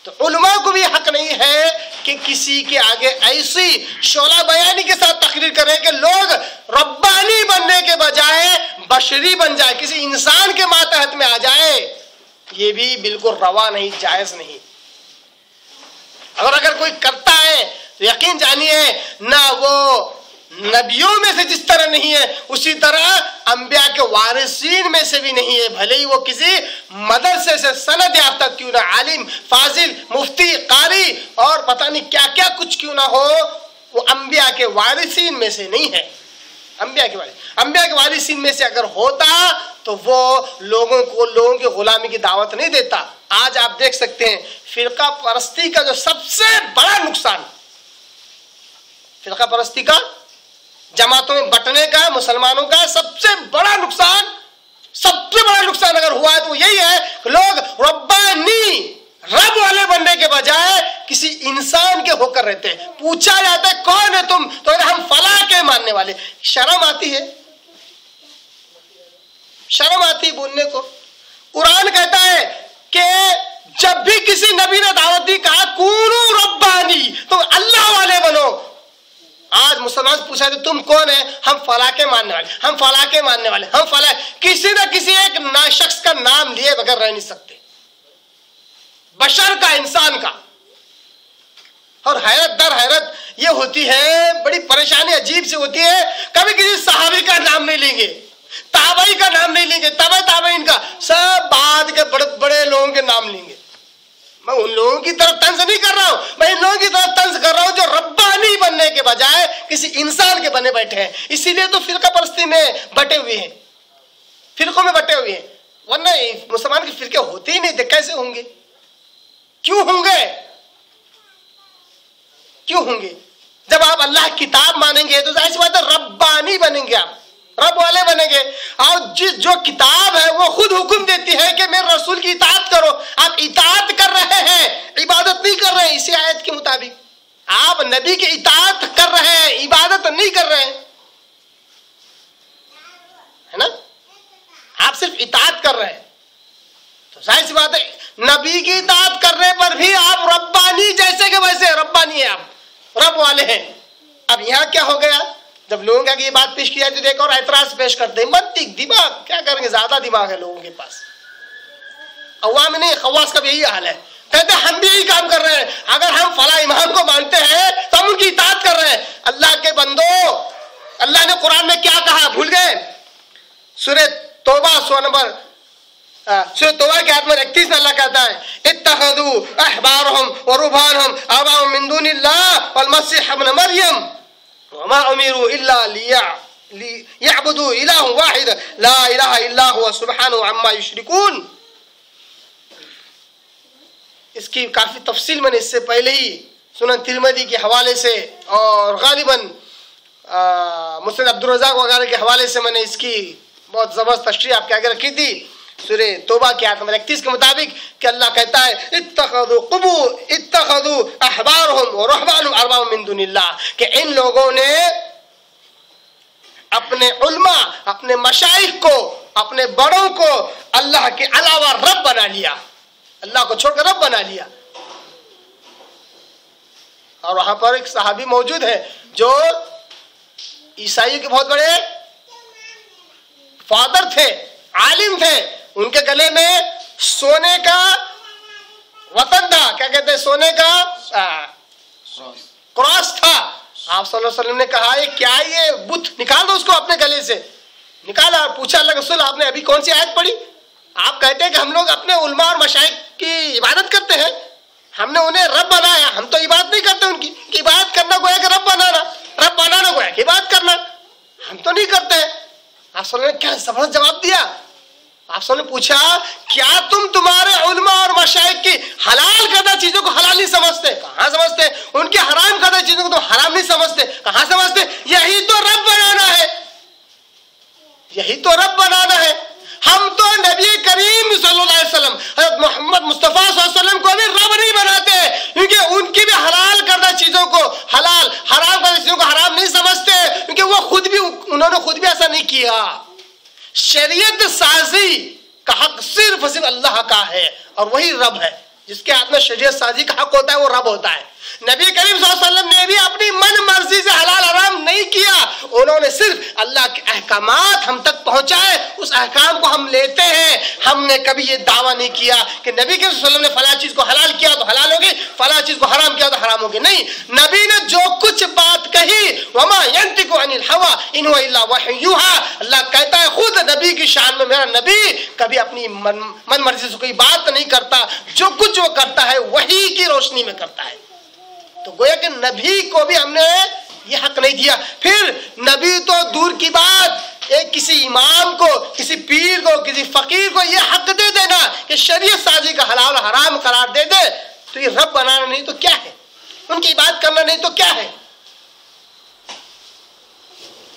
تو علماء کو بھی حق نہیں ہے کہ کسی کے آگے ایسی شعلہ بیانی کے ساتھ تقریر کریں کہ لوگ ربانی بننے کے بجائے بشری بن جائے، کسی انسان کے ماتحت میں آ جائے. یہ بھی بالکل روا نہیں، جائز نہیں. اگر کوئی کرتا ہے تو یقین جانیے نہ وہ نبیوں میں سے جس طرح نہیں ہے اسی طرح انبیاء کے وارثین میں سے بھی نہیں ہے، بھلے ہی وہ کسی مدرسے سے سند یافتہ کیوں نہ، عالم فاضل مفتی قاری اور پتہ نہیں کیا کیا کچھ کیوں نہ ہو، وہ انبیاء کے وارثین میں سے نہیں ہے. انبیاء کے وارثین میں سے اگر ہوتا تو وہ لوگوں کی غلامی کی دعوت نہیں دیتا. آج آپ دیکھ سکتے ہیں فرقہ پرستی کا جو سب سے بڑا نقصان، فرقہ پرستی کا، جماعتوں میں بٹنے کا، مسلمانوں کا سب سے بڑا نقصان اگر ہوا ہے تو یہی ہے کہ لوگ ربانی، رب والے بننے کے بجائے کسی انسان کے ہو کر رہتے ہیں. پوچھا جاتا ہے کون ہے تم، تو ہم فلاں کے ماننے والے. شرم آتی ہے، شرم آتی بولنے کو. قرآن کہتا ہے کہ جب بھی کسی نبی نے دعوت دی کہا کونو ربانی، تو اللہ والے بنو. آج مسلمان پوچھا تو تم کون ہیں، ہم فلاں کے ماننے والے، ہم فلاں کے ماننے والے، ہم فلاں. کسی نہ کسی ایک شخص کا نام لیے بغیر رہ نہیں سکتے، بشر کا، انسان کا. اور حیرت در حیرت یہ ہوتی ہے، بڑی پریشانی عجیب سی ہوتی ہے، کبھی کسی صحابی کا نام نہیں لیں گے، تابعی کا نام نہیں لیں گے، تابعین کا، سب بعد کے بڑے بڑے لوگوں کے نام لیں گے. میں ان لوگوں کی طرف طنز نہیں کر رہا ہوں، میں ان لوگوں کی طرف طنز کر رہا ہوں جو ربانی بننے کے بجائے کسی انسان کے بنے بیٹھے ہیں. اسی لیے تو فرقہ پرستی میں بٹے ہوئے ہیں، فرقوں میں بٹے ہوئے ہیں. ورنہ مسلمان کے فرقے ہوتے ہی نہیں تھے. کیسے ہوں گے؟ کیوں ہوں گے؟ کیوں ہوں گے؟ جب آپ اللہ کی کتاب مانیں گے تو ظاہر سی بات ہے ربانی بنیں گے، آپ رب والے بنیں گے. اور جو کتاب ہے وہ خود حکم دیتی ہے کہ میرے رسول کی اطاعت کرو. آپ اطاعت کر رہے ہیں، عبادت نہیں کر رہے ہیں. اسی آیت کے مطابق آپ نبی کی اطاعت کر رہے ہیں، عبادت نہیں کر رہے ہیں، ہے نا؟ آپ صرف اطاعت کر رہے ہیں. تو ظاہر سی بات ہے نبی کی اطاعت کرنے پر بھی آپ ربانی، جیسے کہ ویسے ربانی ہیں، آپ رب والے ہیں. اب یہاں کیا ہو گیا، جب لوگوں کے آگے یہ بات پیش کی جاتی ہے تو ایک اور اعتراض پیش کرتے ہیں، منطق، دماغ. کیا کریں گے، زیادہ دماغ ہے لوگوں کے پاس. عوام نہیں، خواص کا بھی یہی حال ہے. کہتے ہیں ہم بھی یہی کام کر رہے ہیں، اگر ہم فلاں امام کو مانتے ہیں تو ہم ان کی اطاعت کر رہے ہیں. اللہ کے بندو، اللہ نے قرآن میں کیا کہا بھول گئے؟ سورہ توبہ سورہ توبہ کے آیت نمبر 31 میں اللہ کہتا ہے اتخذوا احبارهم ورهبانهم اربابا من دون الله والمسيح ابن مريم وما امروا الا ليعبدوا الها واحدا لا اله الا هو سبحانه عما يشركون. اس کی کافی تفصیل میں نے اس سے پہلے ہی سنن ترمذی کے حوالے سے اور غالباً مسند عبدالرزاق وغیرہ کے حوالے سے میں نے اس کی بہت زبردست تشریح آپ کے آگے رکھی تھی. سورہ توبہ کی آیت نمبر 31 کے مطابق کہ اللہ کہتا ہے اتخذوا احبارهم ورهبانهم اربابا من دون اللہ، کہ ان لوگوں نے اپنے علماء، اپنے مشائخ کو، اپنے بڑوں کو اللہ کے علاوہ رب بنا لیا، اللہ کو چھوڑ کر رب بنا لیا. اور وہاں پر ایک صحابی موجود ہے جو عیسائیوں کے بہت بڑے فادر تھے، عالم تھے. ان کے گلے میں سونے کا وطن تھا، کیا کہتے ہیں، سونے کا کراس تھا. آپ صلی اللہ علیہ وسلم نے کہا یہ کیا، یہ بت نکال دو اس کو اپنے گلے سے. نکالا، پوچھا اللہ کے رسول آپ نے ابھی کون سی آیت پڑھی؟ آپ کہتے ہیں کہ ہم لوگ اپنے علماء اور مشائخ کی عبادت کرتے ہیں، ہم نے انہیں رب بنایا، ہم تو عبادت نہیں کرتے ان کی. عبادت کرنا گویا کہ رب بنانا گویا کہ عبادت کرنا، ہم تو نہیں کرتے. آپ صلی اللہ علیہ وسلم نے کیا زبردست جواب دیا. آپ صلی اللہ علیہ وسلم نے پوچھا کیا تم تمہارے علماء اور مشائخ کی حلال کردہ چیزوں کو حلال نہیں سمجھتے؟ کہاں سمجھتے؟ ان کے حرام کردہ چیزوں کو تم حرام نہیں سمجھتے؟ کہاں سمجھتے؟ یہی تو رب بنانا ہے، یہی تو رب بنانا ہے. ہم تو نبی کریم صلی اللہ علیہ وسلم، حضرت محمد مصطفیٰ صلی اللہ علیہ وسلم کو بھی رب نہیں بناتے، کیونکہ ان کی بھی حلال کردہ چیزوں کو حلال، حرام کردہ چیزوں کو حرام نہیں سمجھتے، کیونکہ وہ خود بھی انہوں نے خود بھی ایسا نہیں کیا. شریعت سازی کا حق صرف اللہ کا ہے اور وہی رب ہے. جس کے ہاتھ میں شریعت سازی کا حق ہوتا ہے وہ رب ہوتا ہے. نبی کریم صلی اللہ علیہ وسلم نے بھی اپنی من مرضی سے حلال حرام نہیں کیا. انہوں نے صرف اللہ کے احکامات ہم تک پہنچائے, اس احکام کو ہم لیتے ہیں. ہم نے کبھی یہ دعویٰ نہیں کیا کہ نبی کریم صلی اللہ علیہ وسلم نے فلاں چیز کو حلال کیا تو حلال ہوگی, فلاں چیز کو حرام کیا تو حرام ہوگی. نہیں, نبی نے جو کچھ بات کہی وما ينطق عن الهوى ان هو الا وحی یوحى, اللہ کہتا ہے خود نبی کی شان میں, میرا نبی کبھی اپنی من مرضی سے کوئی بات نہیں کرتا, جو کچھ وہ کرتا ہے وحی کی روشنی میں کرتا ہے. تو گویا کہ نبی کو بھی ہم نے یہ حق نہیں دیا. پھر نبی تو دور کی بات, ایک کسی امام کو, کسی پیر کو, کسی فقیر کو یہ حق دے دینا کہ شریعت سازی کا حلال حرام قرار دے دے, تو یہ رب بنانا نہیں تو کیا ہے, ان کی بات کرنا نہیں تو کیا ہے.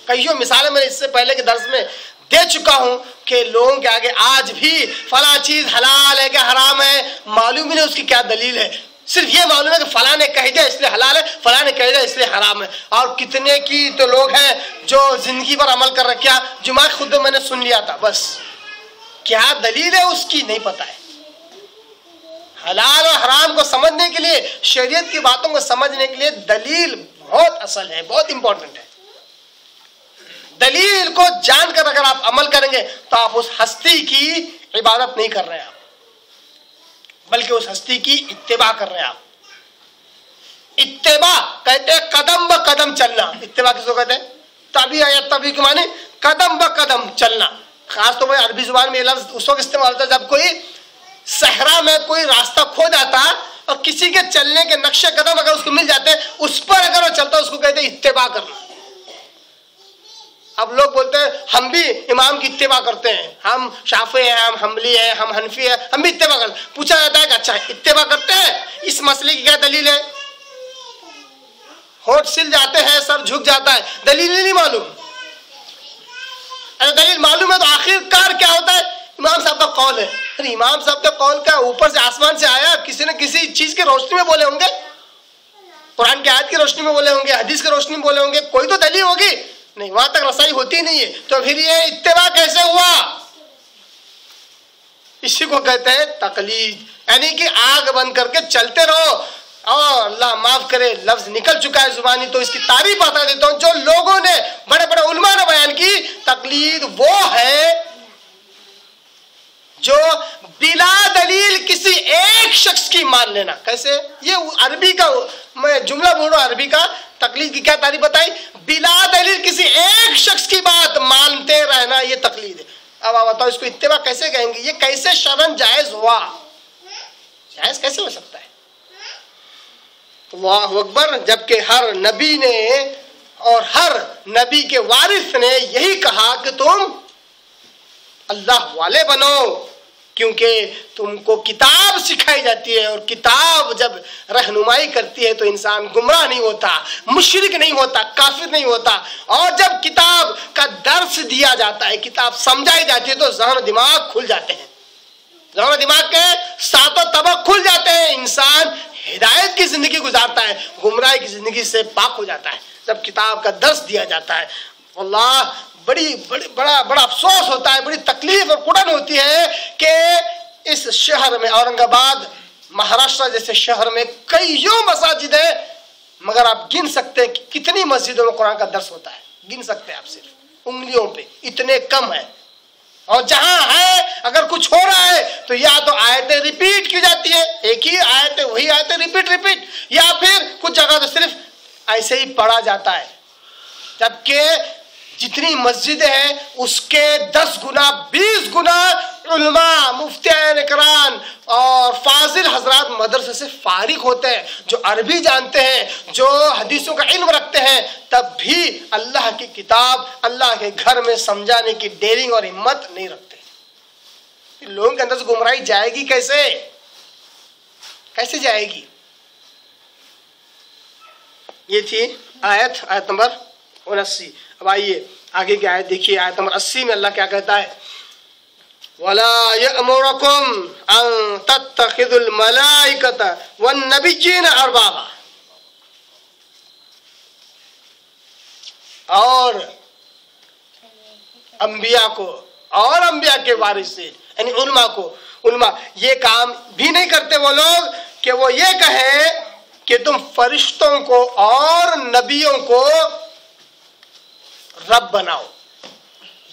کئیوں مثالیں میں اس سے پہلے کے درس میں دے چکا ہوں کہ لوگوں کے آگے آج بھی فلاں چیز حلال ہے کہ حرام ہے, معلوم ہی نہیں اس کی کیا دلیل ہے. صرف یہ معلوم ہے کہ فلاں نے کہہ دیا اس لیے حلال ہے, فلاں نے کہہ دیا اس لیے حرام ہے. اور کتنے کی تو لوگ ہیں جو زندگی پر عمل کر رہے, کیا جمعہ خود میں نے سن لیا تھا, بس کیا دلیل ہے اس کی نہیں پتہ ہے. حلال اور حرام کو سمجھنے کے لیے, شریعت کی باتوں کو سمجھنے کے لیے دلیل بہت اصل ہے, بہت امپورٹنٹ ہے. دلیل کو جان کر اگر آپ عمل کریں گے تو آپ اس ہستی کی عبادت نہیں کر رہے ہیں, بلکہ اس ہستی کی اتباع کر رہے ہیں آپ. اتباع کہتے ہیں قدم ب قدم چلنا. اتباع کس کو کہتے ہیں؟ تابع یا تابع کے معنی قدم ب قدم چلنا. خاص طور پر عربی زبان میں یہ لفظ اس وقت استعمال ہوتا ہے جب کوئی صحرا میں کوئی راستہ کھو جاتا اور کسی کے چلنے کے نقش قدم اگر اس کو مل جاتے, اس پر اگر وہ چلتا اس کو کہتے ہیں اتباع کرنا. اب لوگ بولتے ہیں ہم بھی امام کی اتباع کرتے ہیں, ہم شافعی ہیں, ہم حنبلی ہیں, ہم حنفی ہیں, ہم بھی اتباع کرتے ہیں. پوچھا جاتا ہے کہ اچھا اتباع کرتے ہیں, اس مسئلے کی کیا دلیل ہے؟ ہونٹ سل جاتے ہیں, سر جھک جاتا ہے, دلیل نہیں معلوم. اگر دلیل معلوم ہے تو آخر کار کیا ہوتا ہے؟ امام صاحب کا قول ہے. ارے امام صاحب کا قول کا اوپر سے آسمان سے آیا, کسی نے کسی چیز کی روشنی میں بولے ہوں گے, قرآن کی آیت کی روشنی میں بولے ہوں گے, حدیث کی روشنی میں بولے ہوں گے, کوئی تو دلیل ہوگی. نہیں, وہاں تک رسائی ہوتی نہیں ہے. تو پھر یہ اتباع کیسے ہوا؟ اسی کو کہتے ہیں تقلید, یعنی کہ آگ بند کر کے چلتے رہو. اور اللہ معاف کرے لفظ نکل چکا ہے زبانی تو اس کی تعریف بتا دیتا ہوں, جو لوگوں نے بڑے بڑے علماء نے بیان کی. تقلید وہ ہے جو بلا دلیل کسی ایک شخص کی مان لینا. کیسے؟ یہ عربی کا میں جملہ بول رہا ہوں, عربی کا. تقلید کی کیا تعریف بتائی؟ بلا دلیل کسی ایک شخص کی بات مانتے رہنا, یہ تقلید ہے. اب آپ بتاؤ اس کو اتباع کیسے کہیں گے؟ یہ کیسے شرعاً جائز ہوا؟ جائز کیسے ہو سکتا ہے؟ اللہ اکبر. جبکہ ہر نبی نے اور ہر نبی کے وارث نے یہی کہا کہ تم اللہ والے بنو, کیونکہ تم کو کتاب سکھائی جاتی ہے, اور کتاب جب رہنمائی کرتی ہے تو انسان گمراہ نہیں ہوتا, مشرک نہیں ہوتا, کافر نہیں ہوتا. اور جب کتاب کا درس دیا جاتا ہے, کتاب سمجھائی جاتی ہے تو ذہن و دماغ کھل جاتے ہیں, ذہن و دماغ کے ساتوں طبق کھل جاتے ہیں. انسان ہدایت کی زندگی گزارتا ہے, گمراہی کی زندگی سے پاک ہو جاتا ہے جب کتاب کا درس دیا جاتا ہے. اللہ بڑا افسوس ہوتا ہے, بڑی تکلیف اور کڑن ہوتی ہے کہ اس شہر میں, اورنگ آباد مہاراشٹر جیسے شہر میں کئیوں مساجد ہیں, مگر آپ گن سکتے ہیں کہ کتنی مسجدوں میں قرآن کا درس ہوتا ہے؟ گن سکتے ہیں آپ صرف انگلیوں پہ, اتنے کم ہے. اور جہاں ہے اگر کچھ ہو رہا ہے تو یا تو آیتیں ریپیٹ کی جاتی ہے, ایک ہی آیتیں وہی آیتیں ریپیٹ, یا پھر کچھ جگہ تو صرف ایسے ہی پڑھا جاتا ہے. جبکہ جتنی مسجدیں ہیں اس کے 10 گنا 20 گنا علماء, مفتیان اکرام اور فاضل حضرات مدرسے سے فارغ ہوتے ہیں, جو عربی جانتے ہیں, جو حدیثوں کا علم رکھتے ہیں, تب بھی اللہ کی کتاب اللہ کے گھر میں سمجھانے کی ڈیرنگ اور ہمت نہیں رکھتے. لوگوں کے اندر سے گمراہی جائے گی کیسے؟ کیسے جائے گی؟ یہ تھی آیت نمبر 79. اب آئیے آگے کی آیت دیکھیے, آیت نمبر 80 میں اللہ کیا کہتا ہے؟ وَلَا يَأْمُرَكُمْ أَن تَتَّخِذُوا الْمَلَائِكَةَ وَالنَّبِيِّينَ أَرْبَابًا. اور انبیاء کو اور انبیاء کے وارث سے یعنی علماء کو، علماء یہ کام بھی نہیں کرتے وہ لوگ کہ وہ یہ کہیں کہ تم فرشتوں کو اور نبیوں کو رب بناؤ،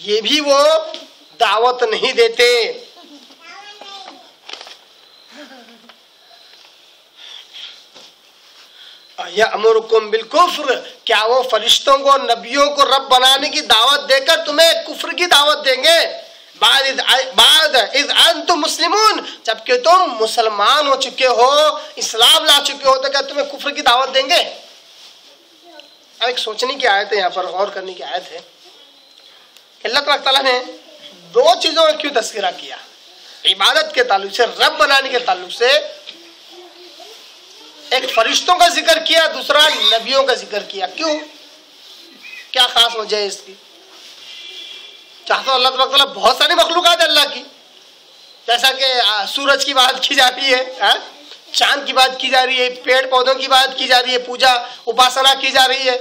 یہ بھی وہ دعوت نہیں دیتے۔ یأمرکم بالکفر، کیا وہ فرشتوں کو نبیوں کو رب بنانے کی دعوت دے کر تمہیں کفر کی دعوت دیں گے؟ بعد اذ انتم مسلمون، جبکہ تم مسلمان ہو چکے ہو، اسلام لا چکے ہو، تو کیا تمہیں کفر کی دعوت دیں گے؟ اب ایک سوچنے کی آیت ہے، یہاں پر غور کرنے کی آیت ہے کہ اللہ تعالیٰ نے دو چیزوں میں کیوں تذکرہ کیا، عبادت کے تعلق سے، رب بنانے کے تعلق سے ایک فرشتوں کا ذکر کیا، دوسرا نبیوں کا ذکر کیا، کیوں؟ کیا خاص وجہ ہے اس کی؟ چاہتا اللہ تعالیٰ بہت ساری مخلوقات ہے اللہ کی، جیسا کہ سورج کی بات کی جاتی ہے، چاند کی بات کی جا رہی ہے، پیڑ پودوں کی بات کی جا رہی ہے، پوجا اپاسنا کی جا رہی ہے،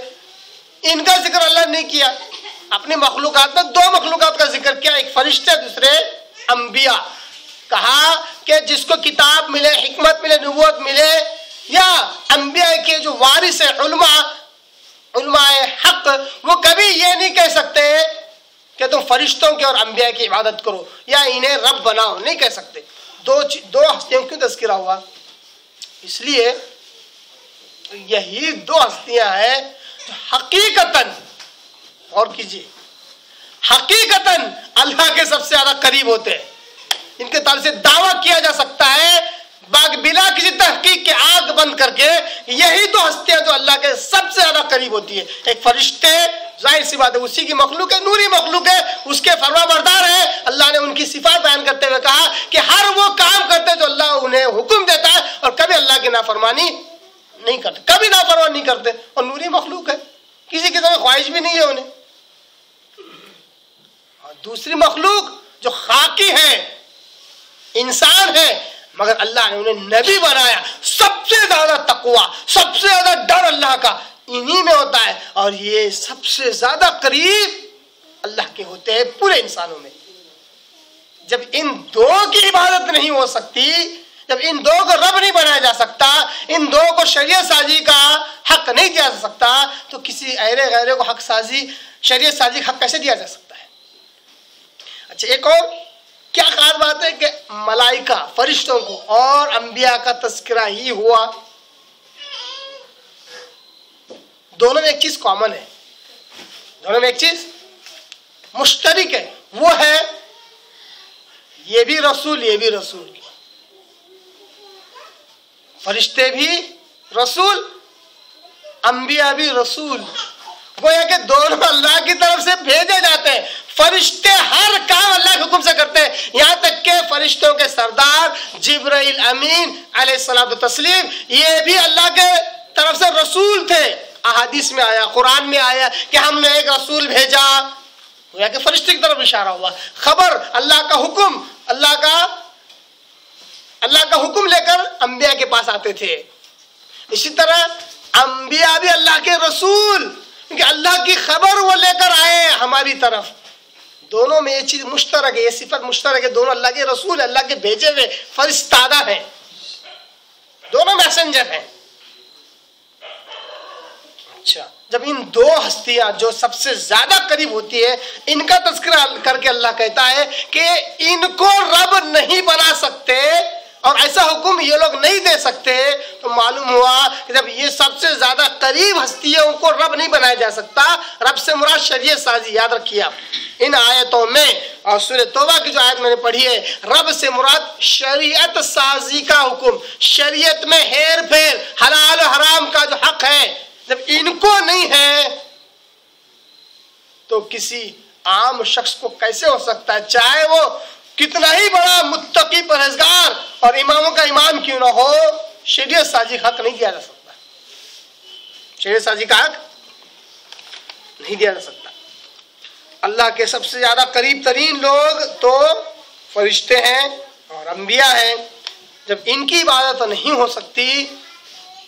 ان کا ذکر اللہ نے نہیں کیا۔ اپنی مخلوقات میں دو مخلوقات کا ذکر کیا، ایک فرشتے، دوسرے انبیاء۔ کہا کہ جس کو کتاب ملے، حکمت ملے، نبوت ملے، یا انبیاء کے جو وارث ہیں، علماء حق، وہ کبھی یہ نہیں کہہ سکتے کہ تم فرشتوں کے اور انبیاء کی عبادت کرو یا انہیں رب بناؤ، نہیں کہہ سکتے۔ دو ہستیوں کیوں تذکرہ ہوا؟ اس لیے یہی دو ہستیاں ہیں جو حقیقتاً، اور کیجیے، حقیقتاً اللہ کے سب سے زیادہ قریب ہوتے ہیں، ان کے تعلق سے دعویٰ کیا جا سکتا ہے بلا کسی تحقیق کے آنکھ بند کر کے، یہی دو ہستیاں جو اللہ کے سب سے زیادہ قریب ہوتی ہے۔ ایک فرشتے، ظاہر سی بات ہے اسی کی مخلوق ہے، نوری مخلوق ہے، اس کے فرما بردار ہے۔ اللہ نے ان کی صفات بیان کرتے ہوئے کہا کہ ہر وہ کام کرتے جو اللہ انہیں حکم دیتا ہے، اور کبھی اللہ کی نافرمانی نہیں کرتے، کبھی نافرمانی نہیں کرتے، اور نوری مخلوق ہے، کسی قسم کی خواہش بھی نہیں ہے انہیں۔ اور دوسری مخلوق جو خاکی ہے، انسان ہے، مگر اللہ نے انہیں نبی بنایا۔ سب سے زیادہ تقوی، سب سے زیادہ ڈر اللہ کا انہی میں ہوتا ہے، اور یہ سب سے زیادہ قریب اللہ کے ہوتے ہیں پورے انسانوں میں۔ جب ان دو کی عبادت نہیں ہو سکتی، جب ان دو کو رب نہیں بنایا جا سکتا، ان دو کو شریعت سازی کا حق نہیں دیا جا سکتا، تو کسی غیرے کو حق سازی، شریعت سازی کا حق کیسے دیا جا سکتا ہے؟ اچھا، ایک اور کیا خاص بات ہے کہ ملائکہ، فرشتوں کو اور انبیاء کا تذکرہ ہی ہوا، دونوں میں ایک چیز کامن ہے، دونوں میں ایک چیز مشترک ہے، وہ ہے یہ بھی رسول، یہ بھی رسول، فرشتے بھی رسول، انبیاء بھی رسول۔ گویا کہ دونوں اللہ کی طرف سے بھیجے جاتے ہیں۔ فرشتے ہر کام اللہ کے حکم سے کرتے ہیں، یہاں تک کہ فرشتوں کے سردار جبرائیل امین علیہ الصلوۃ والتسلیم، یہ بھی اللہ کے طرف سے رسول تھے۔ احادیث میں آیا، قرآن میں آیا کہ ہم نے ایک رسول بھیجا، گویا کہ فرشتے کی طرف اشارہ ہوا۔ خبر، اللہ کا حکم، اللہ کا حکم لے کر انبیاء کے پاس آتے تھے۔ اسی طرح انبیاء بھی اللہ کے رسول، کیونکہ اللہ کی خبر وہ لے کر آئے ہماری طرف۔ دونوں میں یہ چیز مشترک ہے، یہ صفت مشترک ہے، دونوں اللہ کے رسول، اللہ کے بھیجے ہوئے فرستادہ ہیں، دونوں میسنجر ہیں۔ اچھا، جب ان دو ہستیاں جو سب سے زیادہ قریب ہوتی ہے، ان کا تذکرہ کر کے اللہ کہتا ہے کہ ان کو رب نہیں بنا سکتے اور ایسا حکم یہ لوگ نہیں دے سکتے، تو معلوم ہوا کہ جب یہ سب سے زیادہ قریب ہستیوں کو رب نہیں بنایا جا سکتا، رب سے مراد شریعت سازی۔ یاد رکھیے آپ ان آیتوں میں، اور سورہ توبہ کی جو آیت میں نے پڑھی ہے، رب سے مراد شریعت سازی کا حکم، شریعت میں ہیر پھیر، حلال و حرام کا جو حق ہے، جب ان کو نہیں ہے تو کسی عام شخص کو کیسے ہو سکتا ہے؟ چاہے وہ کتنا ہی بڑا متقی پرہیزگار اور اماموں کا امام کیوں نہ ہو، شریعت سازی کا حق نہیں دیا جا سکتا، شریعت سازی کا حق نہیں دیا جا سکتا۔ اللہ کے سب سے زیادہ قریب ترین لوگ تو فرشتے ہیں اور انبیاء ہیں۔ جب ان کی عبادت نہیں ہو سکتی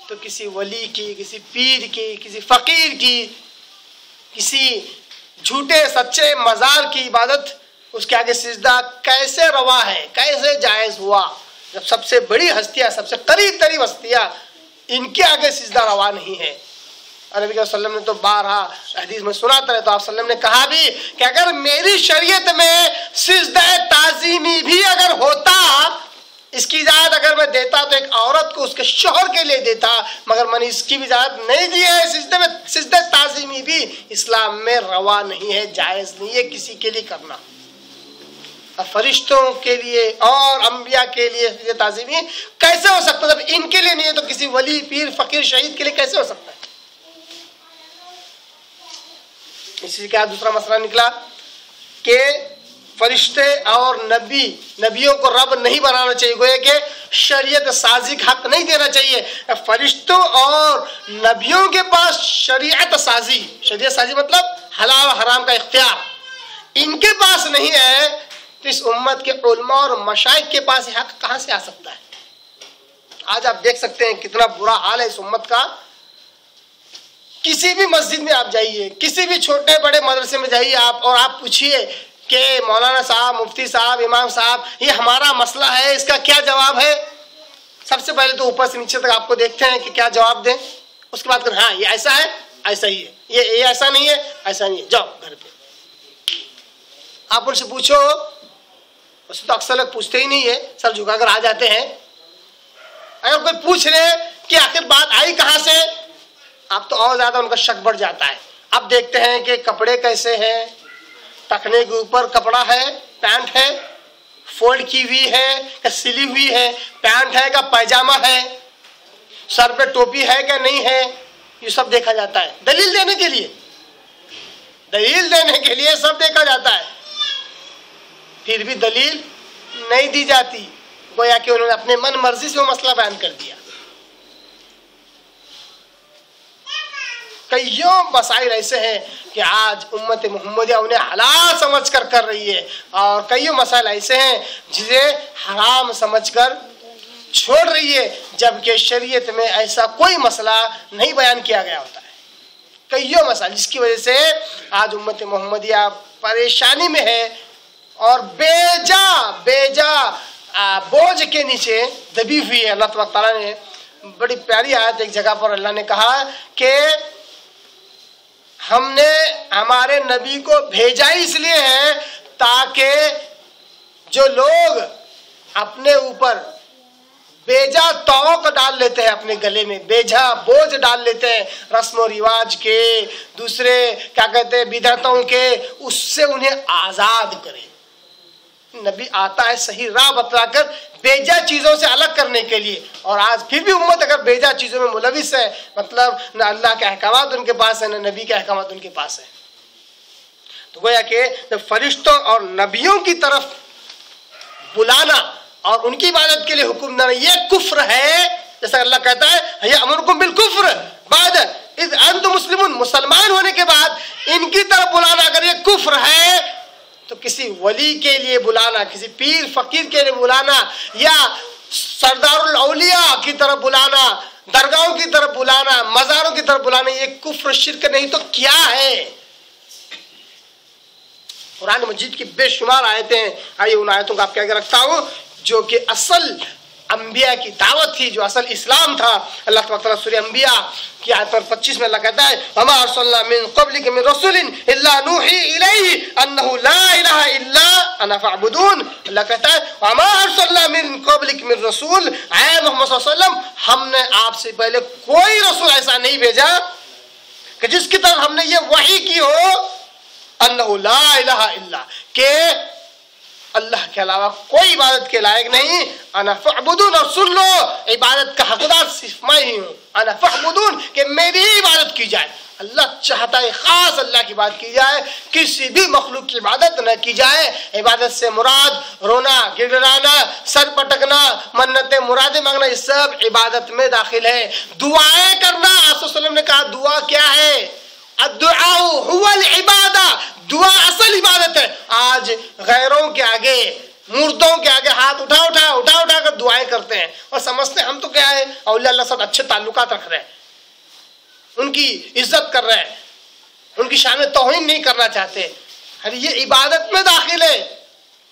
تو کسی ولی کی، کسی پیر کی، کسی فقیر کی، کسی جھوٹے سچے مزار کی عبادت، اس کے آگے سجدہ کیسے روا ہے، کیسے جائز ہوا؟ جب سب سے بڑی ہستیاں، سب سے قریب ترین ہستیاں، ان کے آگے سجدہ روا نہیں ہے۔ اور نبی صلی اللہ علیہ وسلم نے تو بارہا حدیث میں سناتا ہے، تو آپ صلی اللہ علیہ وسلم نے کہا بھی کہ اگر میری شریعت میں سجدہ تعظیمی بھی اگر ہوتا، اس کی اجازت اگر میں دیتا تو ایک عورت کو اس کے شوہر کے لیے دیتا، مگر میں نے اس کی بھی اجازت نہیں دی ہے۔ سجدہ تعظیمی بھی اسلام میں روا نہیں ہے، جائز نہیں ہے کسی کے لیے کرنا۔ فرشتوں کے لیے اور انبیاء کے لیے سجدہ تعظیمی کیسے ہو سکتا ہے؟ جب ان کے لیے نہیں ہے تو کسی ولی، پیر، فقیر، شہید کے لیے کیسے ہو سکتا ہے؟ اسی کا دوسرا مسئلہ نکلا کہ فرشتے اور نبیوں کو رب نہیں بنانا چاہیے، گویا کہ شریعت سازی کا حق نہیں دینا چاہیے۔ فرشتوں اور نبیوں کے پاس شریعت سازی مطلب حلال حرام کا اختیار ان کے پاس نہیں ہے، تو اس امت کے علماء اور مشائخ کے پاس یہ حق کہاں سے آ سکتا ہے؟ آج آپ دیکھ سکتے ہیں کتنا برا حال ہے اس امت کا۔ کسی بھی مسجد میں آپ جائیے، کسی بھی چھوٹے بڑے مدرسے میں جائیے آپ، اور آپ پوچھیے کہ مولانا صاحب، مفتی صاحب، امام صاحب، یہ ہمارا مسئلہ ہے، اس کا کیا جواب ہے؟ سب سے پہلے تو اوپر سے نیچے تک آپ کو دیکھتے ہیں کہ کیا جواب دیں، اس کے بعد کہ ہاں یہ ایسا ہے، ایسا ہی ہے، یہ ایسا نہیں ہے، ایسا نہیں ہے، جاؤ گھر پہ۔ آپ ان سے پوچھو، اس تو اکثر لوگ پوچھتے ہی نہیں ہے، سر جھکا کر آ جاتے ہیں۔ اگر کوئی پوچھ لے کہ آخر بات آئی کہاں سے، آپ تو اور زیادہ ان کا شک بڑھ جاتا ہے۔ اب دیکھتے ہیں کہ کپڑے کیسے ہیں، ٹکنے کے اوپر کپڑا ہے، پینٹ ہے، فولڈ کی ہوئی ہے کہ سلی ہوئی ہے، پینٹ ہے کہ پائجامہ ہے، سر پہ ٹوپی ہے کہ نہیں ہے، یہ سب دیکھا جاتا ہے دلیل دینے کے لیے سب دیکھا جاتا ہے۔ پھر بھی دلیل نہیں دی جاتی، گویا کہ انہوں نے اپنے من مرضی سے وہ مسئلہ بیان کر دیا۔ کئیوں مسائل ایسے ہیں کہ آج امت محمدیہ انہیں حلال سمجھ کر کر رہی ہے، اور کئیوں مسائل ایسے ہیں جسے حرام سمجھ کر چھوڑ رہی ہے، جبکہ شریعت میں ایسا کوئی مسئلہ نہیں بیان کیا گیا ہوتا ہے۔ کئیوں مسائل جس کی وجہ سے آج امت محمدیہ پریشانی میں ہے اور بے جا بوجھ کے نیچے دبی ہوئی ہے۔ اللہ تبارک تعالیٰ نے بڑی پیاری آیت ایک جگہ پر اللہ نے کہا کہ ہم نے ہمارے نبی کو بھیجا اس لیے ہے تاکہ جو لوگ اپنے اوپر بیجا توق ڈال لیتے ہیں، اپنے گلے میں بیجا بوجھ ڈال لیتے ہیں، رسم و رواج کے، دوسرے کیا کہتے ہیں بدعتوں کے، اس سے انہیں آزاد کرے۔ نبی آتا ہے صحیح راہ بتلا کر بیجا چیزوں سے الگ کرنے کے لیے، اور آج پھر بھی امت اگر بیجا چیزوں میں ملوث ہے، مطلب نہ اللہ کے احکامات ان کے پاس ہے، نہ نبی کے احکامات ان کے پاس ہے، تو گویا کہ فرشتوں اور نبیوں کی طرف بلانا اور ان کی عبادت کے لیے حکم دینا یہ کفر ہے۔ جیسا اللہ کہتا ہے یہ امرکم بالکفر بعد اذ انتم مسلمون، مسلمان ہونے کے بعد ان کی طرف بلانا اگر یہ کفر ہے، تو کسی ولی کے لیے بلانا، کسی پیر فقیر کے لیے بلانا، یا سردار الاولیاء کی طرف بلانا، درگاہوں کی طرف بلانا، مزاروں کی طرف بلانا، یہ کفر شرک نہیں تو کیا ہے؟ قرآن مجید کی بے شمار آیتیں ہیں، آئیے ان آیتوں کا آپ کے آگے رکھتا ہوں جو کہ اصل انبیاء کی دعوت تھی، جو اصل اسلام تھا۔ اللہ تبارک تعالیٰ سورہ انبیاء کی آیت نمبر 25 میں اللہ کہتا ہے وَمَا أَرْسَلْنَا مِن قَبْلِكَ مِن رَسُولٍ إِلَّا نُوحِي إِلَيْهِ أَنَّهُ لَا إِلَهَ إِلَّا أَنَا فَاعْبُدُونِ۔ اللہ کہتا ہے وَمَا أَرْسَلْنَا مِن قَبْلِكَ مِن رَسُولٍ، اے محمد صلی اللہ علیہ وسلم ہم نے آپ سے پہلے کوئی رسول ایسا نہیں بھیجا کہ جس کی طرف ہم نے یہ وحی کی ہو أَنَّهُ لَا إِلَهَ إِلَّا، کہ اللہ کے علاوہ کوئی عبادت کے لائق نہیں، انا فعبدون، اور سن لو عبادت کا حقدار صرف میں ہی ہوں، انا فعبدون، کہ میری ہی عبادت کی جائے۔ اللہ چاہتا ہے خاص اللہ کی عبادت کی جائے، کسی بھی مخلوق کی عبادت نہ کی جائے۔ عبادت سے مراد رونا، گڑگڑانا، سر پٹکنا، منتیں مرادیں مانگنا، یہ سب عبادت میں داخل ہے۔ دعائیں کرنا، آپ صلی اللہ علیہ وسلم نے کہا دعا کیا ہے؟ الدعاء هو العبادہ، دعا اصل عبادت ہے۔ آج غیروں کے آگے، مردوں کے آگے ہاتھ اٹھا کر دعائیں کرتے ہیں اور سمجھتے ہیں ہم تو کیا ہے اولیاء اللہ سے اچھے تعلقات رکھ رہے ہیں، ان کی عزت کر رہے ہیں، ان کی شان میں توہین نہیں کرنا چاہتے. یہ عبادت میں داخل ہے.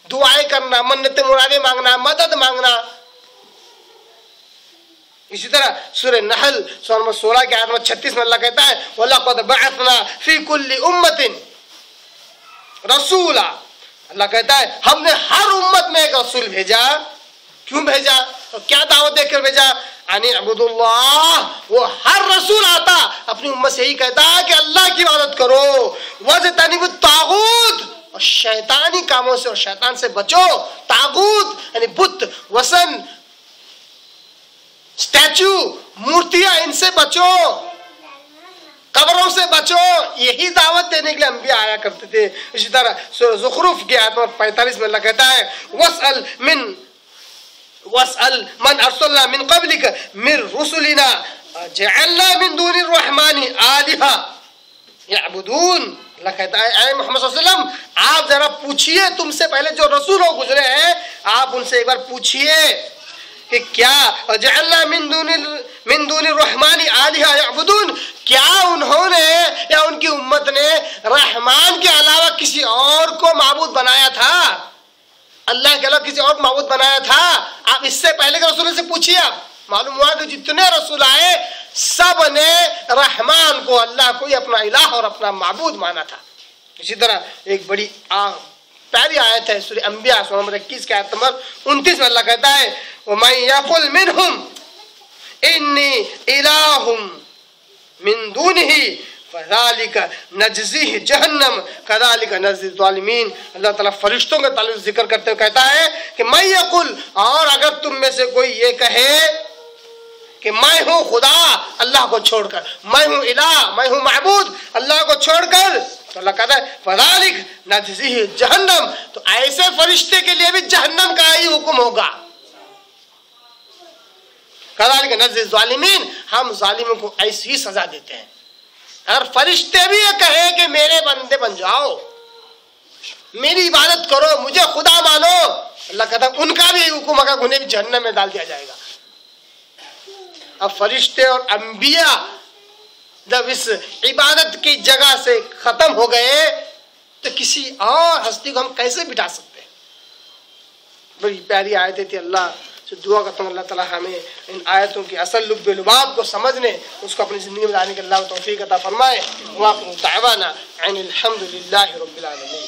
دعائیں کرنا, منت مرادیں مانگنا, مدد مانگنا. اسی طرح سورہ نحل سورہ نمبر 16 کی آیت نمبر 36 میں اللہ کہتا ہے وَلَقَدْ بَعَثْنَا فِي كُلِّ أُمَّةٍ رَسُولًا. اللہ کہتا ہے ہم نے ہر امت میں ایک رسول بھیجا. کیوں بھیجا اور کیا دعوت دے کر بھیجا؟ ان اعبدوا اللہ. وہ ہر رسول آتا اپنی امت سے یہی کہتا ہے کہ اللہ کی عبادت کرو. وَاجْتَنِبُوا الطَّاغُوتَ, اور شیطانی کاموں سے اور شیطان سے بچو. طاغوت یعنی بت, وثن, اسٹیچو, مورتیاں, ان سے بچو, قبروں سے بچو. یہی دعوت دینے کے لیے انبیاء آیا کرتے تھے. اسی طرح سورہ زخرف کی آیت نمبر 45 میں اللہ کہتا ہے وَاسْأَلْ مَنْ أَرْسَلْنَا مِنْ قَبْلِكَ مِنْ رُسُلِنَا جَعَلْنَا مِنْ دُونِ الرَّحْمَنِ آلِهَةً يَعْبُدُونَ. اللہ کہتا ہے اے محمد صلی اللہ علیہ وسلم آپ ذرا پوچھئے, تم سے پہلے جو رسول ہو گزرے ہیں آپ ان سے ایک بار پوچھئے کہ کیا جعلنا من دون الرحمن آلہہ یعبدون, کیا انہوں نے یا ان کی امت نے رحمان کے علاوہ کسی اور کو معبود بنایا تھا؟ اللہ کے علاوہ کسی اور کو معبود بنایا تھا؟ آپ اس سے پہلے کے رسولوں سے پوچھئے. آپ معلوم ہوا کہ جتنے رسول آئے سب نے رحمان کو, اللہ کو ہی اپنا الہ اور اپنا معبود مانا تھا. اسی طرح ایک بڑی پیاری آیت ہے سورہ انبیاء سورہ نمبر 21 کی آیت نمبر 29 میں اللہ کہتا ہے وَمَن يَقُلْ مِنْهُمْ إِنِّي إِلَٰهٌ مِّن دُونِهِ فَذَلِكَ نَجْزِيهِ جَهَنَّمَ كَذَلِكَ نَجْزِي الظَّالِمِينَ. اللہ تعالیٰ فرشتوں کے تعلق ذکر کرتے ہوئے کہتا ہے کہ مَن يَقُلْ, اور اگر تم میں سے کوئی یہ کہے کہ میں ہوں خدا اللہ کو چھوڑ کر, میں ہوں الہ, میں ہوں معبود اللہ کو چھوڑ کر, تو اللہ کہتا ہے فَذَلِكَ نَجْزِيهِ جَهَنَّمَ, تو ایسے فرشتے کے لیے بھی جہنم کا ہی حکم ہوگا. كَذَلِكَ نَجْزِي الظَّالِمِينَ, ہم ظالموں کو ایسی ہی سزا دیتے ہیں. اگر فرشتے بھی یہ کہیں کہ میرے بندے بن جاؤ, میری عبادت کرو, مجھے خدا مانو, اللہ کہتا ہے ان کا بھی حکم ہوگا, انہیں بھی جہنم میں ڈال دیا جائے گا. اب فرشتے اور انبیاء جب اس عبادت کی جگہ سے ختم ہو گئے تو کسی اور ہستی کو ہم کیسے بٹھا سکتے ہیں؟ بڑی پیاری آیتیں تھی. اللہ سے دعا کرتا ہوں اللہ تعالیٰ ہمیں ان آیتوں کی اصل لب لباب کو سمجھنے, اس کو اپنی زندگی میں لانے کے اللہ توفیق عطا فرمائے. وآخر دعوانا ان الحمد للہ رب العالمین.